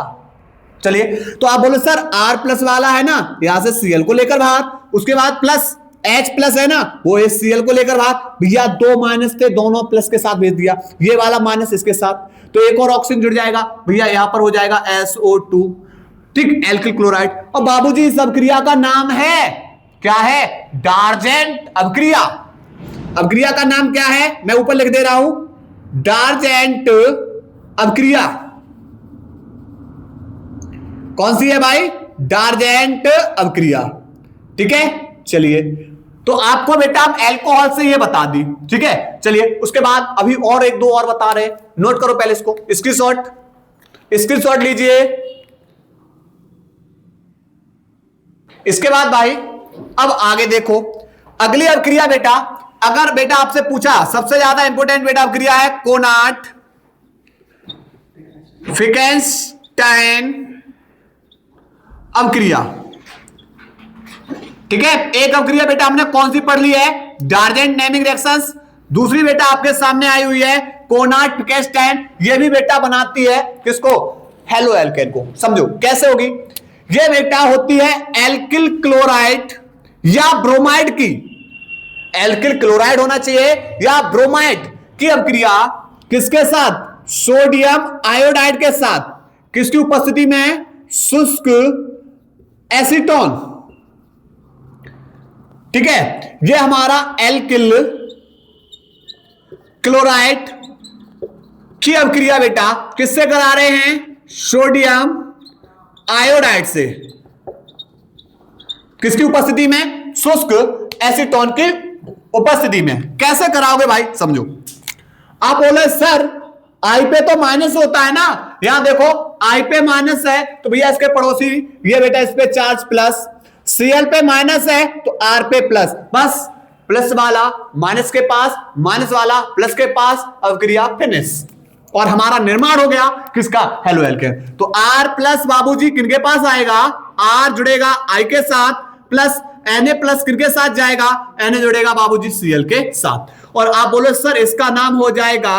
Speaker 1: चलिए, तो आप बोले सर R प्लस वाला है ना, यहां से Cl को लेकर बाहर, उसके बाद प्लस H प्लस है ना, वो इस Cl को लेकर बाहर, भैया 2 माइनस थे, दोनों प्लस के साथ भेज दिया, ये वाला माइनस इसके साथ, तो एक और ऑक्सीजन जुड़ जाएगा, भैया यहां पर हो जाएगा SO2। ठीक, एल्किल क्लोराइड। और बाबूजी इस अपक्रिया का नाम है क्या? है डार्जेंट अपक्रिया। अपक्रिया का नाम क्या है? मैं ऊपर लिख दे रहा हूं, डार्जेंट अपक्रिया। कौन सी है भाई? डार्जेंट अपक्रिया। ठीक है, चलिए, तो आपको बेटा हम एल्कोहल से ये बता दी। ठीक है, चलिए उसके बाद अभी और एक दो और बता रहे, नोट करो पहले इसको, स्क्रीनशॉट लीजिए। इसके बाद भाई अब आगे देखो, अगली अपक्रिया बेटा, अगर बेटा आपसे पूछा, सबसे ज्यादा इंपोर्टेंट बेटा अपक्रिया है कोनाट फिकेंस्टाइन अपक्रिया। ठीक है, एक अपक्रिया बेटा हमने कौन सी पढ़ ली है? डार्जेंट नेमिंग रिएक्शंस। दूसरी बेटा आपके सामने आई हुई है कोनाट फिकेंस्टाइन, ये भी बेटा बनाती है किसको? हेलो एल्केन को। समझो कैसे होगी? ये बेटा होती है एल्किल क्लोराइड या ब्रोमाइड की, एल्किल क्लोराइड होना चाहिए या ब्रोमाइड की अपक्रिया, किसके साथ? सोडियम आयोडाइड के साथ। किसकी उपस्थिति में? शुष्क एसीटोन। ठीक है, ये हमारा एल्किल क्लोराइड की अपक्रिया बेटा किससे करा रहे हैं? सोडियम आयोडाइड से। किसकी उपस्थिति में? शुष्क एसीटोन की उपस्थिति में। कैसे कराओगे भाई? समझो, आप बोले सर आई पे तो माइनस होता है ना, यहां देखो आई पे माइनस है, तो भैया इसके पड़ोसी ये बेटा इस पे चार्ज प्लस, Cl पे माइनस है तो R पे प्लस, बस प्लस वाला माइनस के पास, माइनस वाला प्लस के पास, अवक्रिया फिनिश। और हमारा निर्माण हो गया किसका? Halo alkane. तो R प्लस बाबूजी किनके पास आएगा? R जुड़ेगा I के साथ, प्लस Na प्लस किनके साथ जाएगा? Na जुड़ेगा बाबूजी Cl के साथ। और आप बोलो सर इसका नाम हो जाएगा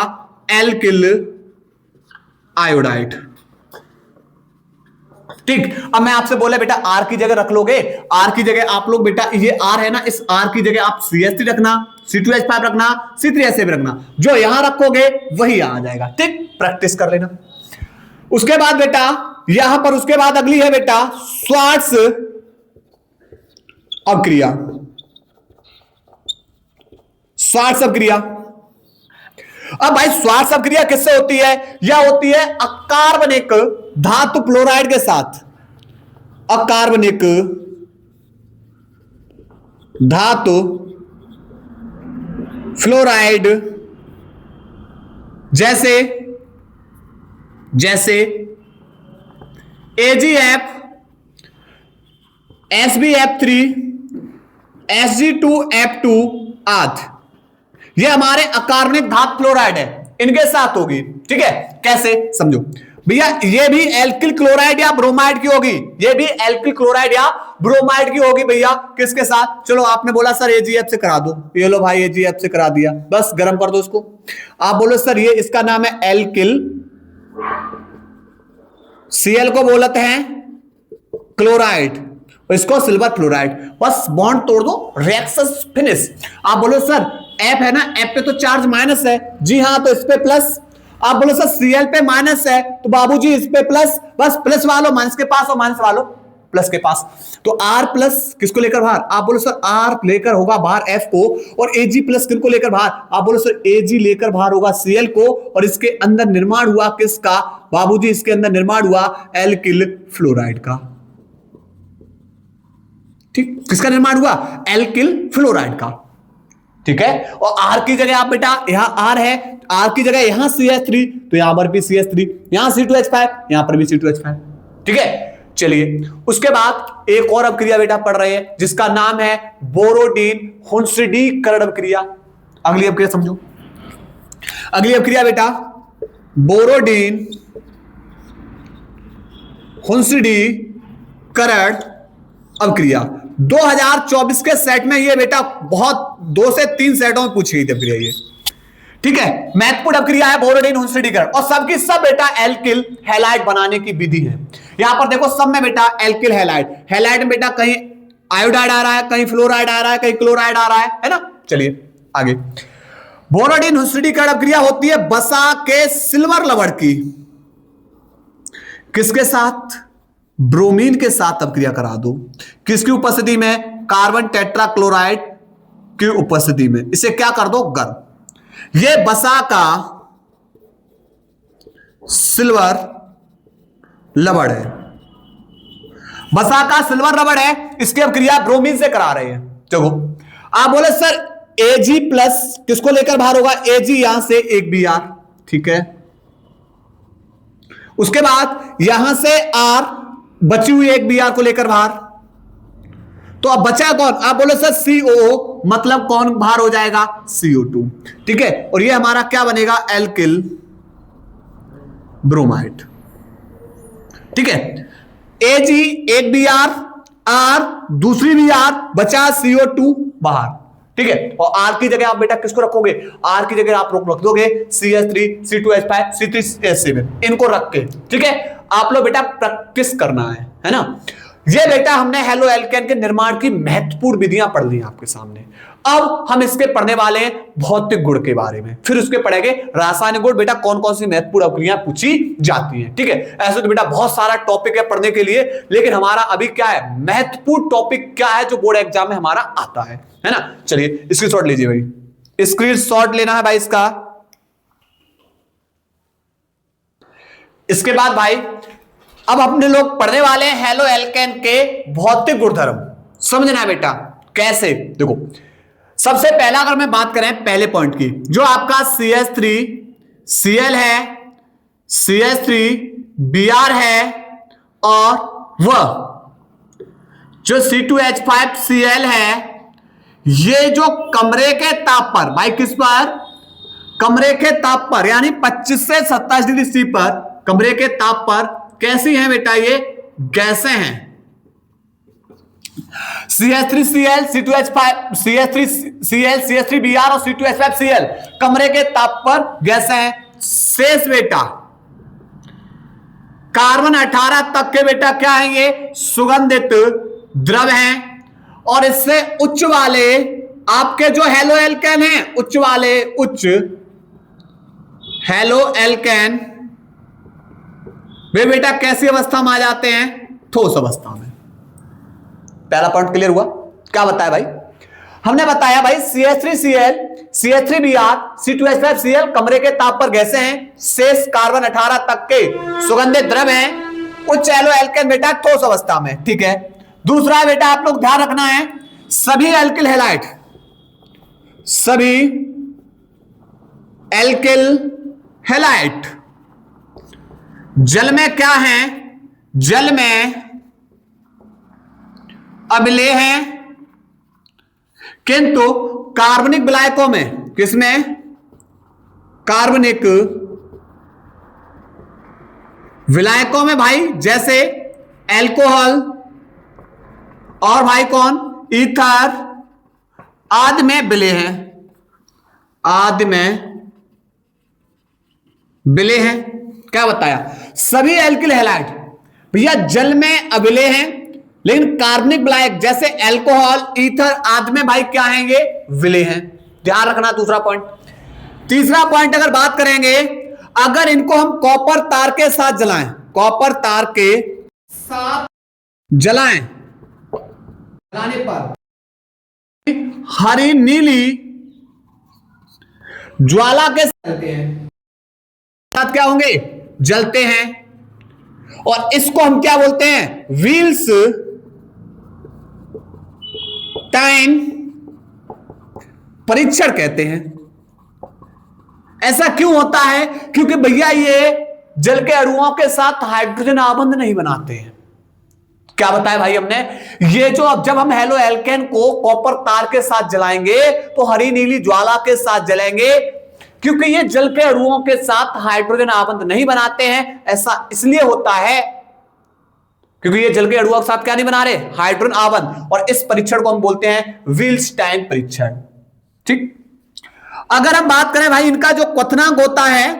Speaker 1: एल्किल आयोडाइड। ठीक, अब मैं आपसे बोला बेटा R की जगह रख लोगे, R की जगह आप लोग बेटा ये R है ना, इस R की जगह आप CH3 रखना, C2H5 रखना, C3H7 रखना, जो यहां रखोगे वही आ जाएगा। ठीक, प्रैक्टिस कर लेना। उसके बाद बेटा यहां पर उसके बाद अगली है बेटा स्वार्ट्स अवक्रिया। स्वार्ट्स अवक्रिया, अब भाई स्वार्ट्स अवक्रिया किससे होती है? यह होती है अकार्बनिक धातु फ्लोराइड के साथ, अकार्बनिक धातु फ्लोराइड जैसे जैसे AgF, SbF3, Sg2F2 आदि, ये हमारे अकार्बनिक धातु फ्लोराइड है, इनके साथ होगी। ठीक है, कैसे समझो भैया, ये भी एल्किल क्लोराइड या ब्रोमाइड की होगी, ये भी एल्किल क्लोराइड या ब्रोमाइड की होगी भैया। किसके साथ? चलो आपने बोला सर AgF से करा दो, ये लो भाई AgF से करा दिया, बस गर्म कर दो इसको। आप बोलो सर ये इसका नाम है एल्किल, Cl को बोलते हैं क्लोराइड, इसको सिल्वर फ्लोराइड, बस बॉन्ड तोड़ दो, रिएक्शन फिनिश। आप बोलो सर F है ना, F पे तो चार्ज माइनस है, जी हाँ, तो इस पे प्लस। आप बोलो सर Cl पे माइनस है तो बाबूजी इस पे प्लस, बस प्लस वालों माइनस के पास और माइनस वालों प्लस के पास। तो R प्लस किसको लेकर बाहर? आप बोलो सर R लेकर होगा बाहर F को, और Ag प्लस किसको लेकर बाहर? आप बोलो सर Ag लेकर बाहर होगा Cl को, और इसके अंदर निर्माण हुआ किसका बाबूजी? इसके अंदर निर्माण हुआ एल्किल फ्लोराइड का। ठीक, किसका निर्माण हुआ? एल्किल फ्लोराइड का। ठीक है, और R की जगह आप बेटा यहां R है, R की जगह यहां CH3, तो यहां पर भी CH3, यहां C2H5, यहां पर भी C2H5। ठीक है, चलिए उसके बाद एक और अवक्रिया बेटा पढ़ रहे हैं जिसका नाम है बोरोडीन हुंसडीकरण अवक्रिया। अगली अवक्रिया समझो, अगली अवक्रिया बेटा बोरोडीन हुंसडीकरण अवक्रिया। 2024 के सेट में ये बेटा बहुत 2 से 3 सेटों में पूछी गई अवक्रिया ये। ठीक है, महत्वपूर्ण अवक्रिया है बोरोडीन हुंसडीकरण, और सबकी सब बेटा एल्किल हैलाइड बनाने की विधि है। यहां पर देखो सब में बेटा एल्किल हैलाइड, हैलाइड में बेटा कहीं आयोडाइड आ रहा है, कहीं फ्लोराइड आ रहा है, कहीं क्लोराइड आ रहा है ना। चलिए आगे, बोरोडीन हुंसडीकरण अवक्रिया होती है बसा के सिल्वर लवण की, किसके साथ? ब्रोमीन के साथ अवक्रिया करा दो, किसकी उपस्थिति में? कार्बन टेट्राक्लोराइड की उपस्थिति में। इसे क्या कर दो? गर्म। यह बसा का सिल्वर लवण है, बसा का सिल्वर लवण है, इसकी अवक्रिया ब्रोमीन से करा रहे हैं। देखो आप बोले सर Ag प्लस किसको लेकर बाहर होगा? Ag यहां से एक Br, ठीक है। उसके बाद यहां से R बची हुई एक Br को लेकर बाहर, तो अब बचा कौन? आप बोले सर COO, मतलब कौन बाहर हो जाएगा? CO2। ठीक है, और ये हमारा क्या बनेगा? Alkyl bromide. ठीक है, Ag एक Br, R दूसरी Br, बचा CO2 बाहर। ठीक है, और R की जगह आप बेटा किसको रखोगे? R की जगह आप रख दोगे CH3, C2H5, C3H7, इनको रख के। ठीक है, आप लोग बेटा प्रैक्टिस करना है ना। ये बेटा हमने हेलो एल्केन के निर्माण की महत्वपूर्ण विधियां पढ़ ली आपके सामने। अब हम इसके पढ़ने वाले हैं भौतिक गुण के बारे में, फिर उसके पढ़ेंगे रासायनिक गुण, बेटा कौन कौन सी महत्वपूर्ण अवक्रियां पूछी जाती हैं। ठीक है, ऐसे तो बेटा बहुत सारा टॉपिक है पढ़ने के लिए, लेकिन हमारा अभी क्या है, महत्वपूर्ण टॉपिक क्या है जो बोर्ड एग्जाम में हमारा आता है ना। चलिए स्क्रीनशॉट लीजिए भाई, स्क्रीनशॉट लेना है भाई इसका। इसके बाद भाई अब अपने लोग पढ़ने वाले हैं हेलो एल्केन के भौतिक गुणधर्म। समझना है बेटा कैसे, देखो सबसे पहला अगर मैं बात करें पहले पॉइंट की, जो आपका CH3 Cl है, CH3 Br है, और वह जो C2H5Cl है, ये जो कमरे के ताप पर, भाई किस पर, कमरे के ताप पर, यानी 25 से 27 डिग्री सी पर कमरे के ताप पर कैसी हैं बेटा, ये गैसें हैं। CH3Cl, C2H5, CH3Cl, CH3Br और C2H5Cl कमरे के ताप पर गैसें हैं। शेष बेटा कार्बन 18 तक के बेटा क्या है, ये सुगंधित द्रव हैं। और इससे उच्च वाले आपके जो हेलो एल्केन हैं, उच्च वाले, उच्च हेलो एल्केन, वे बेटा कैसी अवस्था में आ जाते हैं, ठोस अवस्था में। पहला पॉइंट क्लियर हुआ। क्या बताया भाई, हमने बताया भाई CH3Cl, CH3Br, C2H5Cl कमरे के ताप पर गैसें हैं। शेष कार्बन 18 तक के सुगंधित द्रव हैं। उच्च हेलो एल्केन बेटा ठोस अवस्था में। ठीक है। दूसरा बेटा आप लोग ध्यान रखना है, सभी एल्किल हैलाइड, सभी एल्किल हैलाइड जल में क्या है, जल में अम्लीय हैं, किंतु कार्बनिक विलायकों में, किसमें, कार्बनिक विलायकों में भाई, जैसे एल्कोहल और भाई कौन, ईथर आदि में विलय हैं, आदि में विलय हैं। क्या बताया, सभी एल्किल हैलाइड भैया जल में अविलय हैं, लेकिन कार्बनिक विलायक जैसे एल्कोहल, ईथर आदि में भाई क्या हैं, ये विलय हैं। ध्यान रखना। दूसरा पॉइंट। तीसरा पॉइंट अगर बात करेंगे, अगर इनको हम कॉपर तार के साथ जलाएं, कॉपर तार के साथ जलाएं, जलाने पर हरी नीली ज्वाला के साथ क्या होंगे, जलते हैं। और इसको हम क्या बोलते हैं, व्हील्स टाइम परीक्षण कहते हैं। ऐसा क्यों होता है, क्योंकि भैया ये जल के अणुओं के साथ हाइड्रोजन आबंध नहीं बनाते हैं। क्या बताया भाई हमने, ये जो अब जब हम हेलो एल्केन को कॉपर तार के साथ जलाएंगे तो हरी नीली ज्वाला के साथ जलाएंगे, क्योंकि ये जल के अणुओं के साथ हाइड्रोजन आबंध नहीं बनाते हैं। ऐसा इसलिए होता है क्योंकि ये जल के अणुओं के साथ क्या नहीं बना रहे, हाइड्रोजन आबंध। और इस परीक्षण को हम बोलते हैं विल्स्टाइन परीक्षण। ठीक। अगर हम बात करें भाई इनका जो क्वथनांक होता है,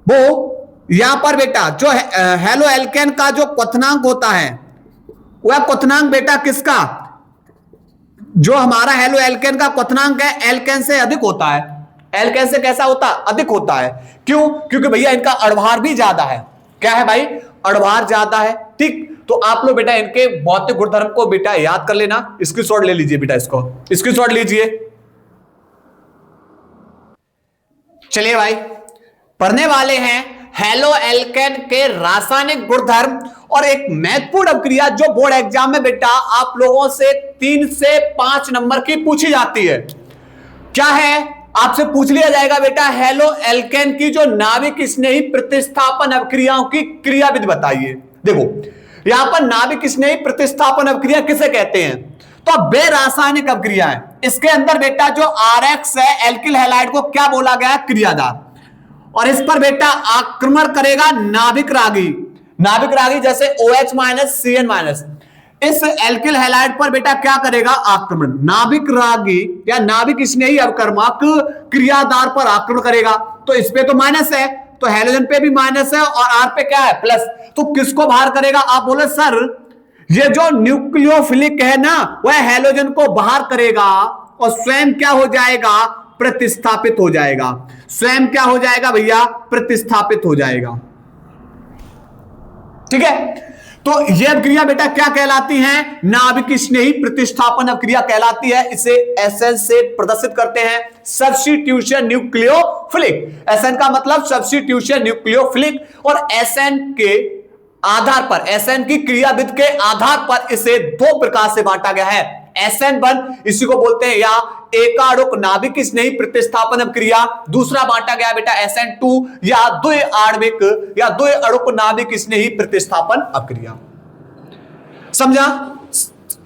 Speaker 1: वो यहां पर बेटा जो हेलो एल्केन का जो क्वथनांक होता है, वह क्वथनांक बेटा किसका, जो हमारा हेलो एल्केन का क्वथनांक है एल्केन से अधिक होता है। एल्केन से कैसा होता है, अधिक होता है। क्यों, क्योंकि भैया इनका अणुभार भी ज्यादा है। क्या है भाई, अणुभार ज्यादा है। ठीक। तो आप लोग बेटा इनके भौतिक गुणधर्म को बेटा याद कर लेना, स्क्रीनशॉट ले लीजिए बेटा, इसको स्क्रीनशॉट लीजिए। चलिए भाई पढ़ने वाले हैं हेलो एल्केन के रासायनिक गुणधर्म। और एक महत्वपूर्ण अभिक्रिया जो बोर्ड एग्जाम में बेटा आप लोगों से 3 से 5 नंबर की पूछी जाती है, क्या है, आपसे पूछ लिया जाएगा बेटा हेलो एल्केन की जो नाभिक स्नेही प्रतिस्थापन अभिक्रियाओं की क्रियाविधि बताइए। देखो यहां पर नाभिक स्नेही प्रतिस्थापन अभिक्रिया किसे कहते हैं, तो वे रासायनिक अभिक्रिया है। इसके अंदर बेटा जो RX है एल्किल हैलाइड को क्या बोला गया है, क्रियादार। और इस पर बेटा आक्रमण करेगा नाभिक रागी, नाभिक रागी जैसे OH माइनस CN माइनस, इस एल्किल हैलाइड पर बेटा क्या करेगा, आक्रमण। नाभिक रागी या नाभिक स्नेही अवक्रमक क्रियादार पर आक्रमण करेगा। तो इस पे तो माइनस है, तो हेलोजन पे भी माइनस है और R पे क्या है, प्लस। तो किसको बाहर करेगा, आप बोले सर ये जो न्यूक्लियोफिलिक है ना, वह हेलोजन को बाहर करेगा और स्वयं क्या हो जाएगा, प्रतिस्थापित हो जाएगा। स्वयं क्या हो जाएगा भैया, प्रतिस्थापित हो जाएगा। ठीक है। तो यह अभिक्रिया बेटा क्या कहलाती है, नाभिक स्नेही प्रतिस्थापन अभिक्रिया कहलाती है। इसे SN से प्रदर्शित करते हैं, सब्स्टिट्यूशन न्यूक्लियोफिलिक। SN का मतलब सब्स्टिट्यूशन न्यूक्लियोफिलिक। और SN के आधार पर, SN की क्रियाविधि के आधार पर इसे 2 प्रकार से बांटा गया है। SN1 इसी को बोलते हैं या एकाणुक नाभिक स्नेही प्रतिस्थापन अभिक्रिया। दूसरा बांटा गया बेटा SN2 या द्विआण्विक या द्विअणुक नाभिक स्नेही प्रतिस्थापन अभिक्रिया। समझा,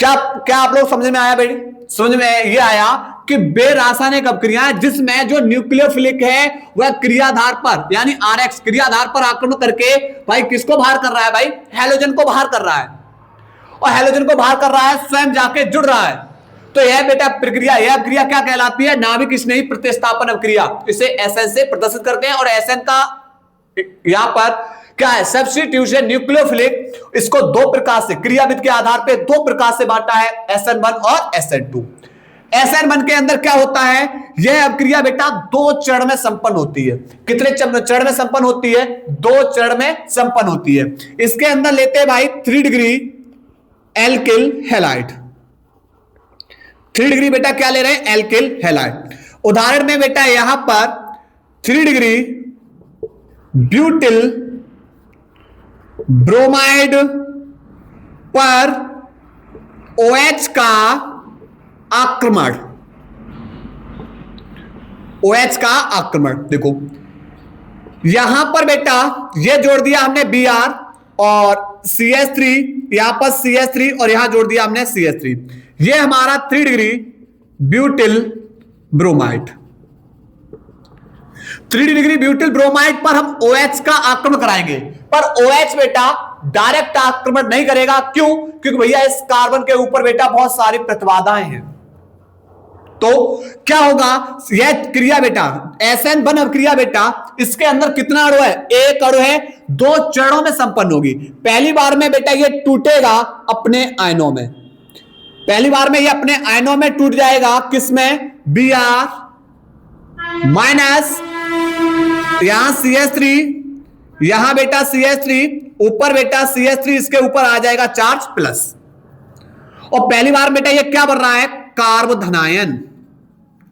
Speaker 1: क्या क्या आप लोग समझ में आया बेटी? समझ में ये आया कि बेरासायनिक अपक्रियाएं जिसमें जो न्यूक्लियोफिलिक है वह क्रियाधार पर यानी आरएक्स क्रियाधार पर आक्रमण करके भाई किसको बाहर कर रहा है? भाई हेलोजन को बाहर कर रहा है, और हेलोजन को बाहर कर रहा है, स्वयं जाके जुड़ रहा है। तो यह बेटा प्रक्रिया, यह अपक्रिया क्या कहलाती है? नाभिक स्नेही प्रतिस्थापन अपक्रिया। इसे एसएन से प्रदर्शित करते हैं, और एसएन का यहां पर क्या है? Substitution nucleophilic. इसको दो प्रकार से क्रियाविद के आधार पर दो प्रकार से बांटा है, SN1 और SN2। SN1 के अंदर क्या होता है? यह अपक्रिया बेटा दो चरण में संपन्न होती है। कितने चरण में संपन्न होती है? दो चरण में संपन्न होती है। इसके अंदर लेते हैं भाई 3 डिग्री एल्किल हैलाइड। 3 डिग्री बेटा क्या ले रहे हैं? Alkyl halide. उदाहरण में बेटा यहां पर 3 डिग्री ब्यूटिल ब्रोमाइड पर OH का आक्रमण, OH का आक्रमण। देखो यहां पर बेटा ये जोड़ दिया हमने Br और CH3, यहां पर CH3 और यहां जोड़ दिया हमने CH3। ये हमारा 3 degree butyl bromide. 3 degree butyl bromide पर हम OH का आक्रमण कराएंगे, पर OH बेटा डायरेक्ट आक्रमण नहीं करेगा। क्यों? क्योंकि भैया इस कार्बन के ऊपर बेटा बहुत सारी प्रतिबाधाएं हैं। तो क्या होगा? यह क्रिया बेटा SN1 अपक्रिया बेटा, इसके अंदर कितना अणु है? एक अणु है, दो चरणों में संपन्न होगी। पहली बार में बेटा ये टूटेगा अपने आयनों में, पहली बार में ये अपने आयनों में टूट जाएगा। किसमें? Br माइनस, यहां CH3, यहां बेटा CH3, ऊपर बेटा CH3, इसके ऊपर आ जाएगा चार्ज प्लस। और पहली बार बेटा ये क्या बन रहा है? कार्बोधनायन।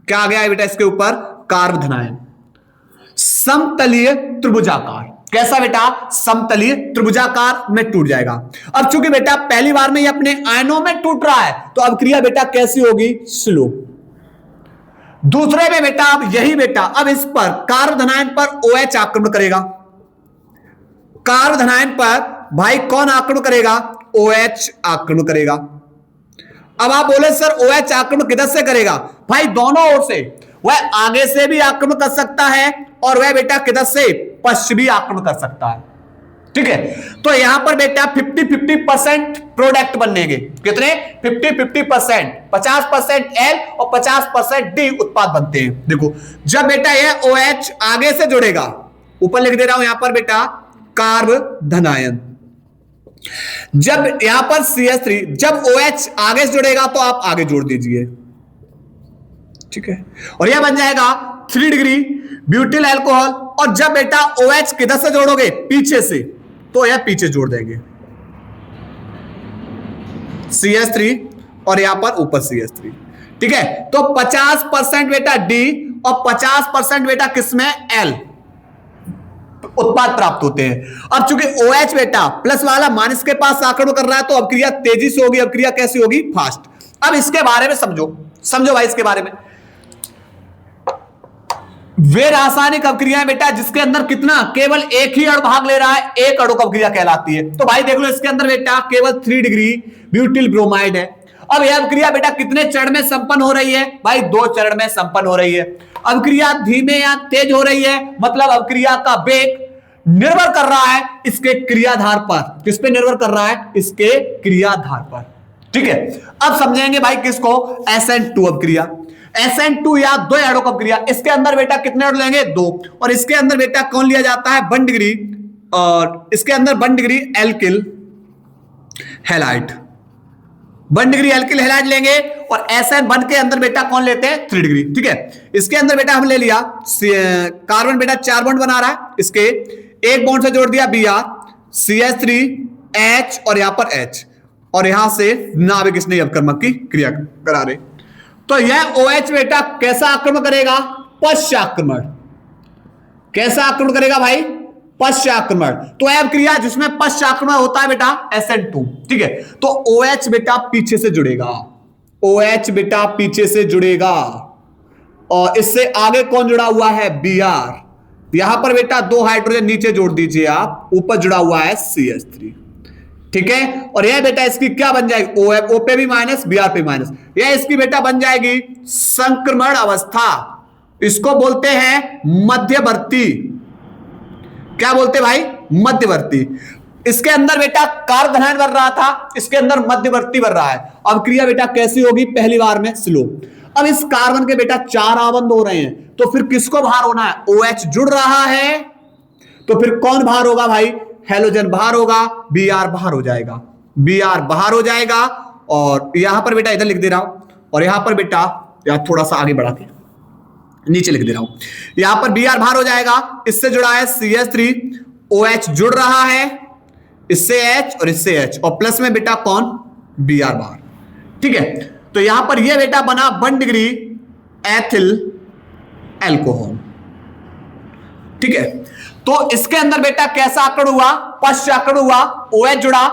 Speaker 1: क्या आ गया है बेटा इसके ऊपर? कार्बोधनायन। समतलीय त्रिभुजाकार। कैसा बेटा? समतलीय त्रिभुजाकार में टूट जाएगा। अब चूंकि बेटा पहली बार में ये अपने आयनों में टूट रहा है, तो अब क्रिया बेटा कैसी होगी? स्लो। दूसरे में बेटा अब यही बेटा अब इस पर कार्बोधनायन पर OH आक्रमण करेगा। कार्बोधनायन पर भाई कौन आक्रमण करेगा? OH आक्रमण करेगा। अब आप बोले सर OH आक्रमण किधर से करेगा? भाई दोनों ओर से। वह आगे से भी आक्रमण कर सकता है, और वह बेटा किधर से? पश्चिम भी आक्रमण कर सकता है। ठीक है, तो यहां पर बेटा 50-50% प्रोडक्ट बनेंगे। कितने? 50-50%, 50% L और 50% D उत्पाद बनते हैं। देखो जब बेटा यह OH आगे से जुड़ेगा, ऊपर लिख दे रहा हूं यहां पर बेटा कार्बोधनायन। जब यहां पर CH3, जब OH आगे से जुड़ेगा तो आप आगे जोड़ दीजिए। ठीक है, और यह बन जाएगा 3 डिग्री ब्यूटिल अल्कोहल। और जब बेटा OH किधर से जोड़ोगे? पीछे से, तो यह पीछे जोड़ देंगे CH3 और यहां पर ऊपर CH3। ठीक है, तो 50% बेटा D और 50% बेटा किसमें? L उत्पाद प्राप्त होते हैं। अब चूंकि OH बेटा प्लस वाला माइनस के पास आक्रमण कर रहा है, तो अपक्रिया तेजी से होगी। अपक्रिया कैसी होगी? फास्ट। अब इसके बारे में समझो भाई, इसके बारे में। वे रासायनिक अपक्रियाएं बेटा जिसके अंदर कितना? केवल एक ही अणु भाग ले रहा है, एक अणु अपक्रिया कहलाती है। तो भाई देख लो इसके अंदर बेटा केवल 3 डिग्री ब्यूटिल ब्रोमाइड है। अब यह अपक्रिया बेटा कितने चरण में संपन्न हो रही है? भाई दो चरण में संपन्न हो रही है। अपक्रिया धीमे या तेज हो रही है, मतलब अपक्रिया का वेग निर्भर कर रहा है इसके क्रियाधार पर। किस पे निर्भर कर रहा है? इसके क्रियाधार पर। ठीक है, अब समझेंगे भाई किसको? SN2 अपक्रिया। SN2 या दो अणु अपक्रिया। इसके अंदर बेटा कितने अणु लेंगे? 2। और इसके अंदर बेटा कौन लिया जाता है? 1 डिग्री, और इसके अंदर 1 degree alkyl halide. 1 degree alkyl halide लेंगे, और SN1 के अंदर बेटा कौन लेते हैं? 3 डिग्री। ठीक है, इसके अंदर बेटा हम ले लिया कार्बन बेटा 4 बॉन्ड बना रहा है, इसके एक बॉन्ड से जोड़ दिया Br, CH3, H और यहां पर H, और यहां से नाभिक स्नेही अपक्रमक की क्रिया करा रहे। तो यह OH बेटा कैसा आक्रमण करेगा? पश्चाक्रमण। कैसा आक्रमण करेगा भाई? पश्चाक्रमण। तो यह क्रिया जिसमें पश्चाक्रमण होता है बेटा SN2। ठीक है, तो OH बेटा पीछे से जुड़ेगा, OH बेटा पीछे से जुड़ेगा, और इससे आगे कौन जुड़ा हुआ है? Br। यहां पर बेटा 2 हाइड्रोजन नीचे जोड़ दीजिए आप, ऊपर जुड़ा हुआ है CH3। ठीक है। और यह बेटा इसकी क्या बन जाएगी, ओ पे भी माइनस, बी आर पे माइनस, यह इसकी बेटा बन जाएगी संक्रमण अवस्था। इसको बोलते हैं मध्यवर्ती। क्या बोलते हैं भाई, मध्यवर्ती। इसके अंदर बेटा कार्य धनायन बन रहा था, इसके अंदर मध्यवर्ती बन रहा है। अब क्रिया बेटा कैसी होगी, पहली बार में स्लो। अब इस कार्बन के बेटा 4 आबंध हो रहे हैं, तो फिर किसको बाहर होना है, OH जुड़ रहा है, तो फिर कौन बाहर होगा भाई, हेलोजन बाहर होगा, Br बाहर हो जाएगा, Br बाहर हो जाएगा। और यहां पर बेटा इधर लिख दे रहा हूं, और यहां पर बेटा यार थोड़ा सा आगे बढ़ा के नीचे लिख दे रहा हूं, यहां पर Br बाहर हो जाएगा। इससे जुड़ा है CH3, OH जुड़ रहा है, इससे H और इससे H, और प्लस में बेटा कौन, Br बाहर। ठीक है, तो यहां पर यह बेटा बना 1 डिग्री एथिल एल्कोहल। ठीक है, तो इसके अंदर बेटा कैसा आकड़ हुआ, पश्च आकड़ हुआ, OH जुड़ा,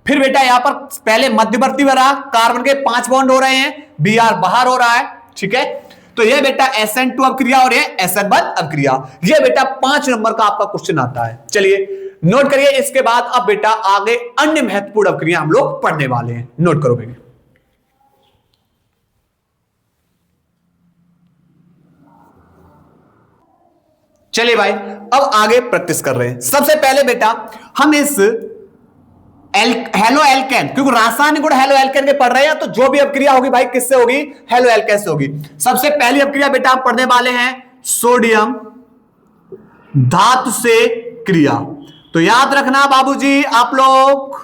Speaker 1: फिर बेटा यहां पर पहले मध्यवर्ती बना, कार्बन के 5 बॉन्ड हो रहे हैं, Br बाहर हो रहा है। ठीक है, तो यह बेटा SN2 अभिक्रिया और यह SN1 अभिक्रिया। यह बेटा 5 नंबर का आपका क्वेश्चन आता है। चलिए नोट करिए। इसके बाद अब बेटा आगे अन्य महत्वपूर्ण अभिक्रिया हम लोग पढ़ने वाले हैं, नोट करो बेटा। चलिए भाई अब आगे प्रैक्टिस कर रहे हैं। सबसे पहले बेटा हम इस हेलो एल्केन, क्योंकि रासायनिक गुण हेलो एल्केन के पढ़ रहे हैं, तो जो भी अभिक्रिया होगी भाई किससे होगी, हेलो एल्केन से होगी। सबसे पहली अभिक्रिया बेटा हम पढ़ने वाले हैं सोडियम धातु से क्रिया। तो याद रखना बाबूजी आप लोग,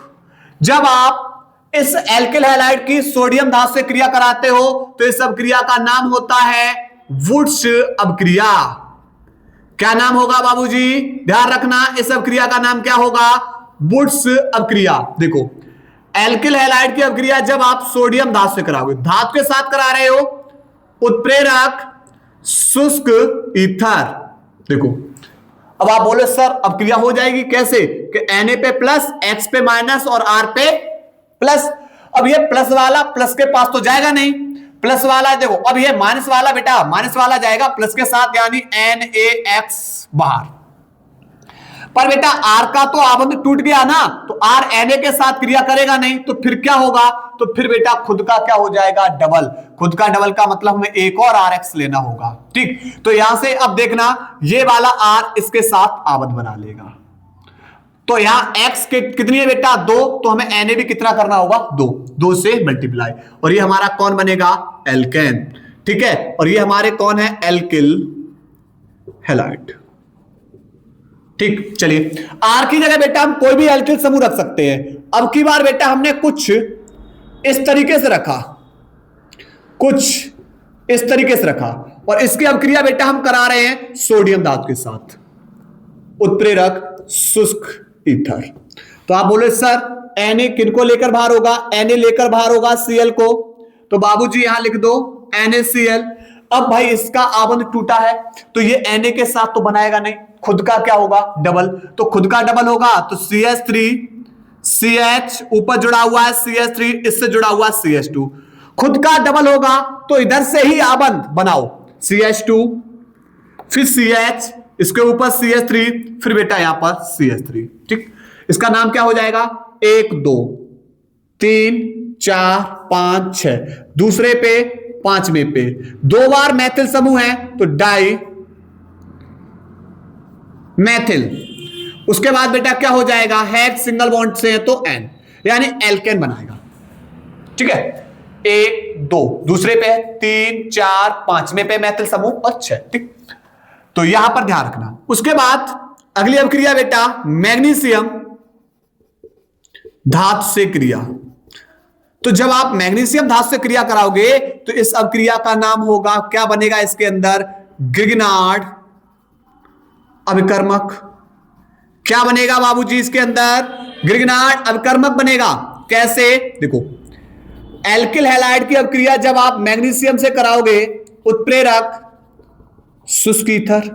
Speaker 1: जब आप इस एल्किल हैलाइड की सोडियम धातु से क्रिया कराते हो तो इस अभिक्रिया का नाम होता है वुड्स अभिक्रिया। क्या नाम होगा बाबूजी, ध्यान रखना, इस अभिक्रिया का नाम क्या होगा, वुड्स अभिक्रिया। देखो एल्किल हैलाइड की अभिक्रिया जब आप सोडियम धातु से कराओगे, धातु के साथ करा रहे हो, उत्प्रेरक शुष्क ईथर। देखो अब आप बोले सर अभिक्रिया हो जाएगी कैसे, कि Na पे प्लस, X पे माइनस और R पे प्लस। अब ये प्लस वाला प्लस के पास तो जाएगा नहीं, प्लस वाला देखो, अब ये माइनस वाला बेटा माइनस वाला जाएगा प्लस के साथ, यानी NaX बाहर। पर बेटा R का तो आबंध टूट गया ना, तो R Na के साथ क्रिया करेगा नहीं, तो फिर क्या होगा, तो फिर बेटा खुद का क्या हो जाएगा, डबल। खुद का डबल का मतलब हमें एक और RX लेना होगा। ठीक, तो यहां से अब देखना ये वाला R इसके साथ आबंध बना लेगा, तो यहां X के कितनी है बेटा 2, तो हमें Na भी कितना करना होगा 2, 2 से मल्टीप्लाई, और ये हमारा कौन बनेगा, एल्केन। ठीक है, और ये हमारे कौन है, एल्किल हैलाइड। ठीक, चलिए R की जगह बेटा हम कोई भी एल्किल समूह रख सकते हैं। अब की बार बेटा हमने कुछ इस तरीके से रखा, कुछ इस तरीके से रखा, और इसकी अभिक्रिया बेटा हम करा रहे हैं सोडियम धातु के साथ, उत्प्रेरक शुष्क ईथर। तो आप बोले सर Na किनको लेकर बाहर होगा, Na लेकर बाहर होगा Cl को, तो बाबूजी यहां लिख दो NaCl। अब भाई इसका आबंध टूटा है, तो ये Na के साथ तो बनाएगा नहीं, खुद का क्या होगा, डबल। तो खुद का डबल होगा तो CH3 CH ऊपर जुड़ा हुआ है CH3, इससे जुड़ा हुआ CH2, खुद का डबल होगा, तो इधर से ही आबंध बनाओ, CH2 फिर CH, इसके ऊपर CH3, फिर बेटा यहां पर CH3। ठीक, इसका नाम क्या हो जाएगा, 1 2 3 4 5 6, दूसरे पे पांचवें पे 2 बार मैथिल समूह है तो डाई मैथिल। उसके बाद बेटा क्या हो जाएगा, हेक्स सिंगल बॉन्ड से है तो N, यानी एल्केन बनाएगा। ठीक है, 1 2, दूसरे पे 3 4, पांचवें पे मैथिल समूह और 6। ठीक, तो यहां पर ध्यान रखना। उसके बाद अगली अभिक्रिया बेटा मैग्नीशियम धातु से क्रिया। तो जब आप मैग्नीशियम धातु से क्रिया कराओगे तो इस अभिक्रिया का नाम होगा, क्या बनेगा इसके अंदर, ग्रिग्नार्ड अभिकर्मक। क्या बनेगा बाबूजी इसके अंदर, ग्रिग्नार्ड अभिकर्मक बनेगा। कैसे, देखो एल्किल हैलाइड की अभिक्रिया जब आप मैग्नीशियम से कराओगे, उत्प्रेरक शुष्क ईथर,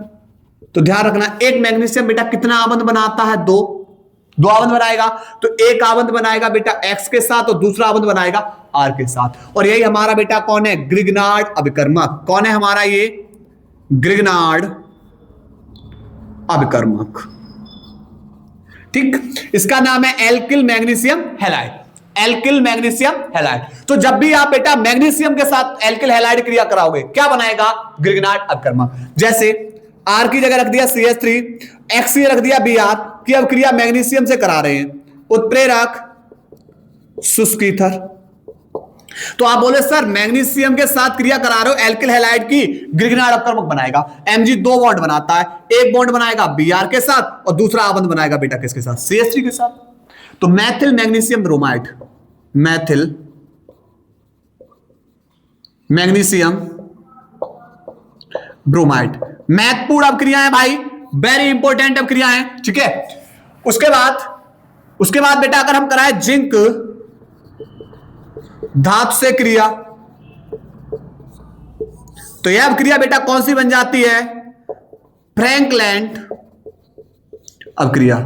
Speaker 1: तो ध्यान रखना एक मैग्नीशियम बेटा कितना आबंध बनाता है, 2 आबंध बनाएगा, तो एक आबंध बनाएगा बेटा X के साथ और दूसरा आबंध बनाएगा R के साथ, और यही हमारा बेटा कौन है, ग्रिग्नार्ड अभिकर्मक। कौन है हमारा ये, ग्रिग्नार्ड अभिकर्मक। ठीक, इसका नाम है alkyl magnesium halide, alkyl magnesium halide. तो जब भी आप बेटा मैग्नीशियम के साथ एल्किल हैलाइड क्रिया कराओगे क्या बनाएगा, ग्रिग्नार्ड अपकर्मक। जैसे आर की जगह रख दिया CH3, एक्स की रख दिया Br की, अब क्रिया मैग्नीशियम से करा रहे हैं, उत्प्रेरक शुष्क ईथर। तो आप बोले सर मैग्नीशियम के साथ क्रिया करा रहे हो एल्किल हैलाइड की, ग्रिग्नार्ड अपकर्मक बनाएगा। Mg 2 बॉन्ड बनाता है, एक बॉन्ड बनाएगा Br के साथ और दूसरा आबंध बनाएगा बेटा किसके साथ, CH3 के साथ। तो Maithil magnesium bromide, Maithil magnesium bromide, महत्वपूर्ण अपक्रिया है भाई, वेरी इंपॉर्टेंट अपक्रिया है, ठीक है। उसके बाद बेटा अगर हम कराएं जिंक धातु से क्रिया, तो यह अपक्रिया बेटा कौन सी बन जाती है, फ्रैंकलैंड अपक्रिया।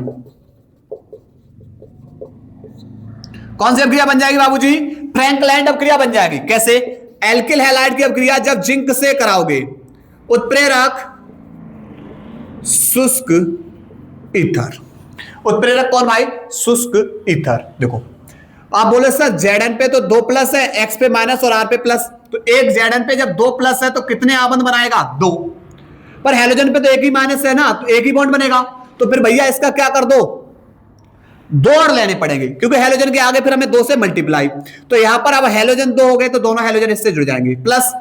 Speaker 1: कौन सी अपक्रिया बन जाएगी बाबूजी, फ्रैंकलैंड अपक्रिया बन जाएगी। कैसे, एल्किल हैलाइड की अपक्रिया जब जिंक से कराओगे, उत्प्रेरक शुष्क ईथर, उत्प्रेरक कौन भाई, शुष्क ईथर। देखो आप बोले सर Zn पे तो 2 प्लस है, X पे माइनस और R पे प्लस, तो एक Zn पे जब 2 प्लस है तो कितने आबंध बनाएगा, 2। पर हैलोजन पे तो एक ही माइनस है ना, तो एक ही बॉन्ड बनेगा। तो फिर भैया इसका क्या कर दो, 2 और लेने पड़ेंगे, क्योंकि हैलोजन के आगे फिर हमें 2 से मल्टीप्लाई। तो यहां पर अब हैलोजन 2 हो गए तो दोनों हैलोजन इससे जुड़ जाएंगे, प्लस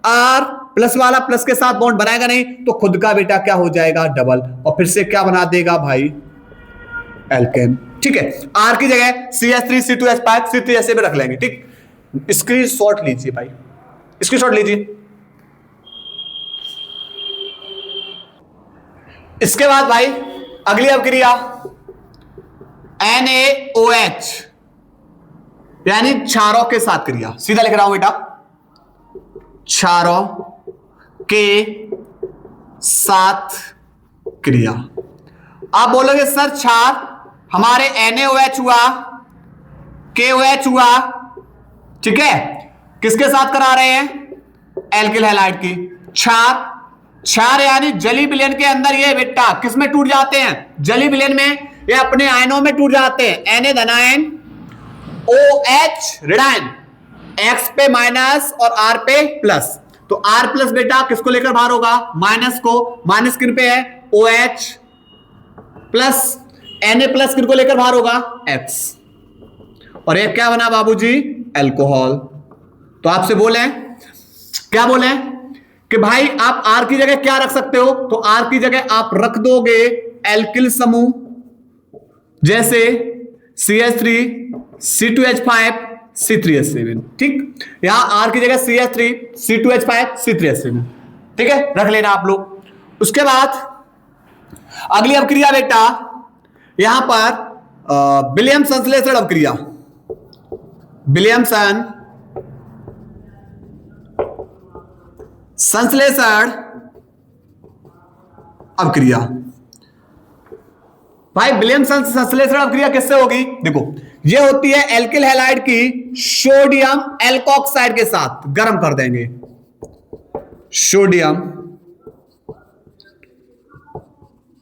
Speaker 1: R प्लस वाला प्लस के साथ बॉन्ड बनाएगा नहीं, तो खुद का बेटा क्या हो जाएगा, डबल, और फिर से क्या बना देगा भाई, एल्केन। ठीक है, R की जगह CH3 C2H5 C3 ऐसे भी रख लेंगे। ठीक, स्क्रीनशॉट लीजिए भाई, स्क्रीनशॉट लीजिए। इसके बाद भाई अगली अपक्रिया NaOH यानी क्षारों के साथ क्रिया, सीधा लिख रहा हूं बेटा, क्षारों के साथ क्रिया। आप बोलोगे सर क्षार हमारे NaOH हुआ, KOH हुआ, ठीक है, किसके साथ करा रहे हैं, एल्किल हैलाइड की। क्षार यानी जली विलयन के अंदर ये बेटा किस में टूट जाते हैं, जली विलयन में, ये अपने आयनों में टूट जाते हैं, Na धनायन OH ऋणायन, X पे माइनस और R पे प्लस। तो R प्लस बेटा किसको लेकर बाहर होगा, माइनस को, माइनस किन पे है, OH प्लस, Na प्लस किनको लेकर बाहर होगा, X, और ये क्या बना बाबूजी, अल्कोहल। तो आपसे बोले क्या बोले कि भाई आप R की जगह क्या रख सकते हो, तो R की जगह आप रख दोगे एल्किल समूह, जैसे CH3 C2H5 C3H7। ठीक, यहां R की जगह CH3 C2H5 C3H7, ठीक है, रख लेना आप लोग। उसके बाद अगली अपक्रिया बेटा यहां पर विलियम संश्लेषण अपक्रिया, विलियमसन संश्लेषण अपक्रिया। भाई विलियमसन संश्लेषण अपक्रिया किससे होगी, देखो ये होती है एल्किल हैलाइड की सोडियम एल्कोक्साइड के साथ, गर्म कर देंगे, सोडियम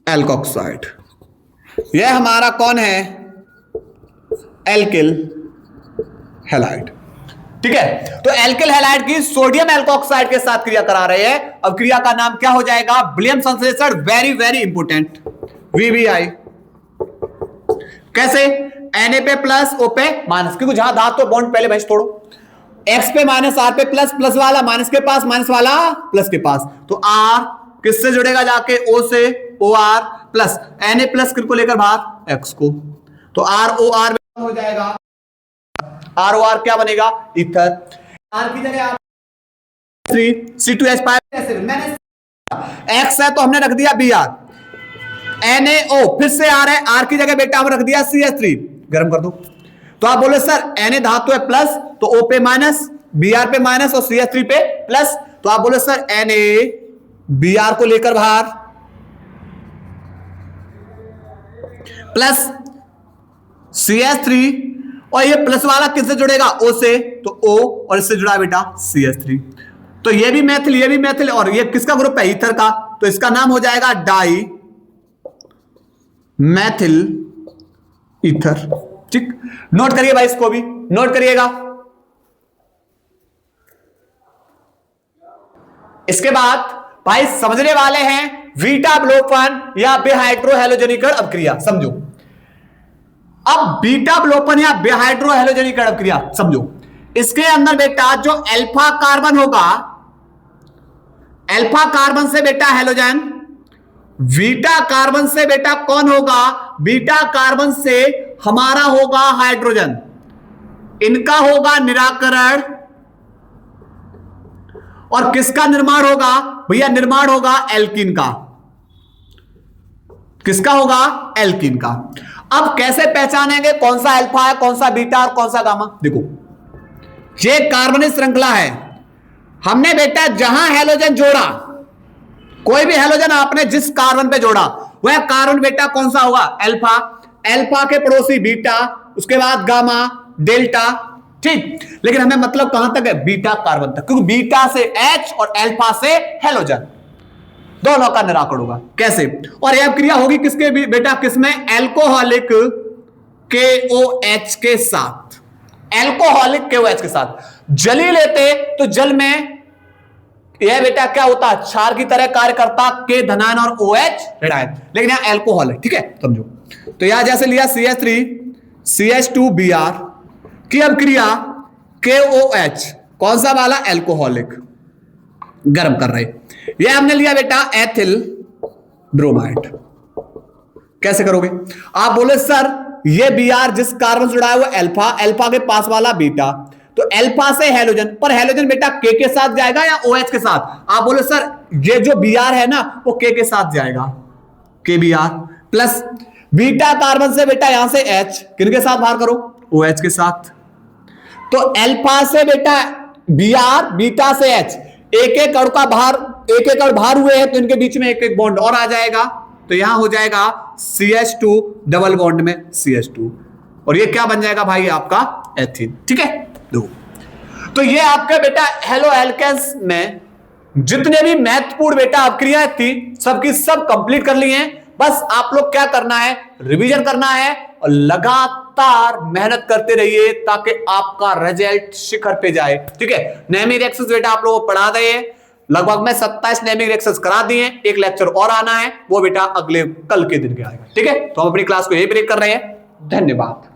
Speaker 1: एल्कोक्साइड, यह हमारा कौन है, एल्किल हैलाइड। ठीक है, तो एल्किल हैलाइड की सोडियम एल्कोक्साइड के साथ क्रिया करा रहे हैं। अब क्रिया का नाम क्या हो जाएगा, विलियम संश्लेषण, वेरी वेरी इंपोर्टेंट, VBI। कैसे, Na पे प्लस O पे माइनस, क्योंकि जहां धातु तो बॉन्ड पहले भाई तोड़ो, X पे माइनस R पे प्लस, प्लस वाला माइनस के पास, माइनस वाला प्लस के पास, तो R किससे जुड़ेगा जाके, O से, OR प्लस, Na प्लस किसको लेकर बाहर, X को, तो ROR हो जाएगा, ROR क्या बनेगा, ईथर। R की जगह आप C2H5, मैंने X है तो हमने रख दिया Br, NaO फिर से R है, R की जगह बेटा हम रख दिया CH3, गर्म कर दो। तो आप बोले सर Na धातु है प्लस, तो O पे माइनस, Br पे माइनस और CH3 पे प्लस, तो आप बोले सर Na Br को लेकर बाहर प्लस CH3, और ये प्लस वाला किससे जुड़ेगा, O से, तो O और इससे जुड़ा बेटा CH3, तो ये भी मैथिल, ये भी मैथिल, और ये किसका ग्रुप है, ईथर का, तो इसका नाम हो जाएगा डाई मैथिल ईथर। ठीक, नोट करिए भाई, इसको भी नोट करिएगा। इसके बाद भाई समझने वाले हैं बीटा अवलोकन या बेहाइड्रोहैलोजनीकरण अपक्रिया। समझो, अब बीटा अवलोकन या बेहाइड्रोहैलोजनीकरण अपक्रिया समझो। इसके अंदर बेटा जो अल्फा कार्बन होगा, अल्फा कार्बन से बेटा हैलोजन, बीटा कार्बन से बेटा कौन होगा, बीटा कार्बन से हमारा होगा हाइड्रोजन, इनका होगा निराकरण, और किसका निर्माण होगा भैया, निर्माण होगा एल्कीन का। किसका होगा, एल्कीन का। अब कैसे पहचानेंगे कौन सा अल्फा है, कौन सा बीटा और कौन सा गामा? देखो, ये कार्बनिक श्रृंखला है, हमने बेटा जहां हैलोजन जोड़ा, कोई भी हैलोजन आपने जिस कार्बन पे जोड़ा वह कार्बन बेटा कौन सा होगा, अल्फा, अल्फा के पड़ोसी बीटा, उसके बाद गामा, डेल्टा। ठीक, लेकिन हमें मतलब कहां तक है, बीटा कार्बन तक, क्योंकि बीटा से H और अल्फा से हैलोजन, दोनों का निराकरण होगा। कैसे? और यह क्रिया होगी किसके भी बेटा, किसमें, एल्कोहलिक KOH के साथ, एल्कोहलिक KOH के साथ। जली लेते तो जल में यह बेटा क्या होता है, क्षार की तरह कार्य करता, K धनायन और OH ऋणायन, लेकिन यहां एल्कोहल है। ठीक है, समझो। तो यहां जैसे लिया CH3 CH2Br की अब क्रिया KOH, कौन सा वाला, एल्कोहलिक, गर्म कर रहे, यह हमने लिया बेटा एथिल ब्रोमाइड। कैसे करोगे आप, बोले सर ये Br जिस कार्बन से जुड़ा है वो अल्फा, अल्फा के पास वाला बीटा, तो अल्फा से हैलोजन, पर हैलोजन बेटा K के साथ जाएगा या OH के साथ? आप बोले सर ये जो Br है ना वो K के साथ जाएगा, KBr प्लस बीटा कार्बन से बेटा यहां से H, किनके साथ बाहर करो, OH के साथ। तो अल्फा से बेटा Br, बीटा से H, एक एक अणु का बाहर, एक एक अणु बाहर हुए हैं तो इनके बीच में एक एक बॉन्ड और आ जाएगा, तो यहां हो जाएगा CH2 डबल बॉन्ड में CH2, और ये क्या बन जाएगा भाई, आपका एथीन। ठीक है, दो। तो ये आपके बेटा हेलो एल्केन्स में जितने भी महत्वपूर्ण बेटा अपक्रियाएं थी सबकी सब कंप्लीट कर ली हैं। बस आप लोग क्या करना है, रिवीजन करना है और लगातार मेहनत करते रहिए ताकि आपका रिजल्ट शिखर पे जाए। ठीक है, नेमी रिएक्शंस बेटा आप लोगों को पढ़ा दे, लगभग मैं 27 नेमी रिएक्शंस करा दिए, एक लेक्चर और आना है, वो बेटा अगले कल के दिन के आएगा। ठीक है, तो हम अपनी क्लास को यही ब्रेक कर रहे हैं। धन्यवाद।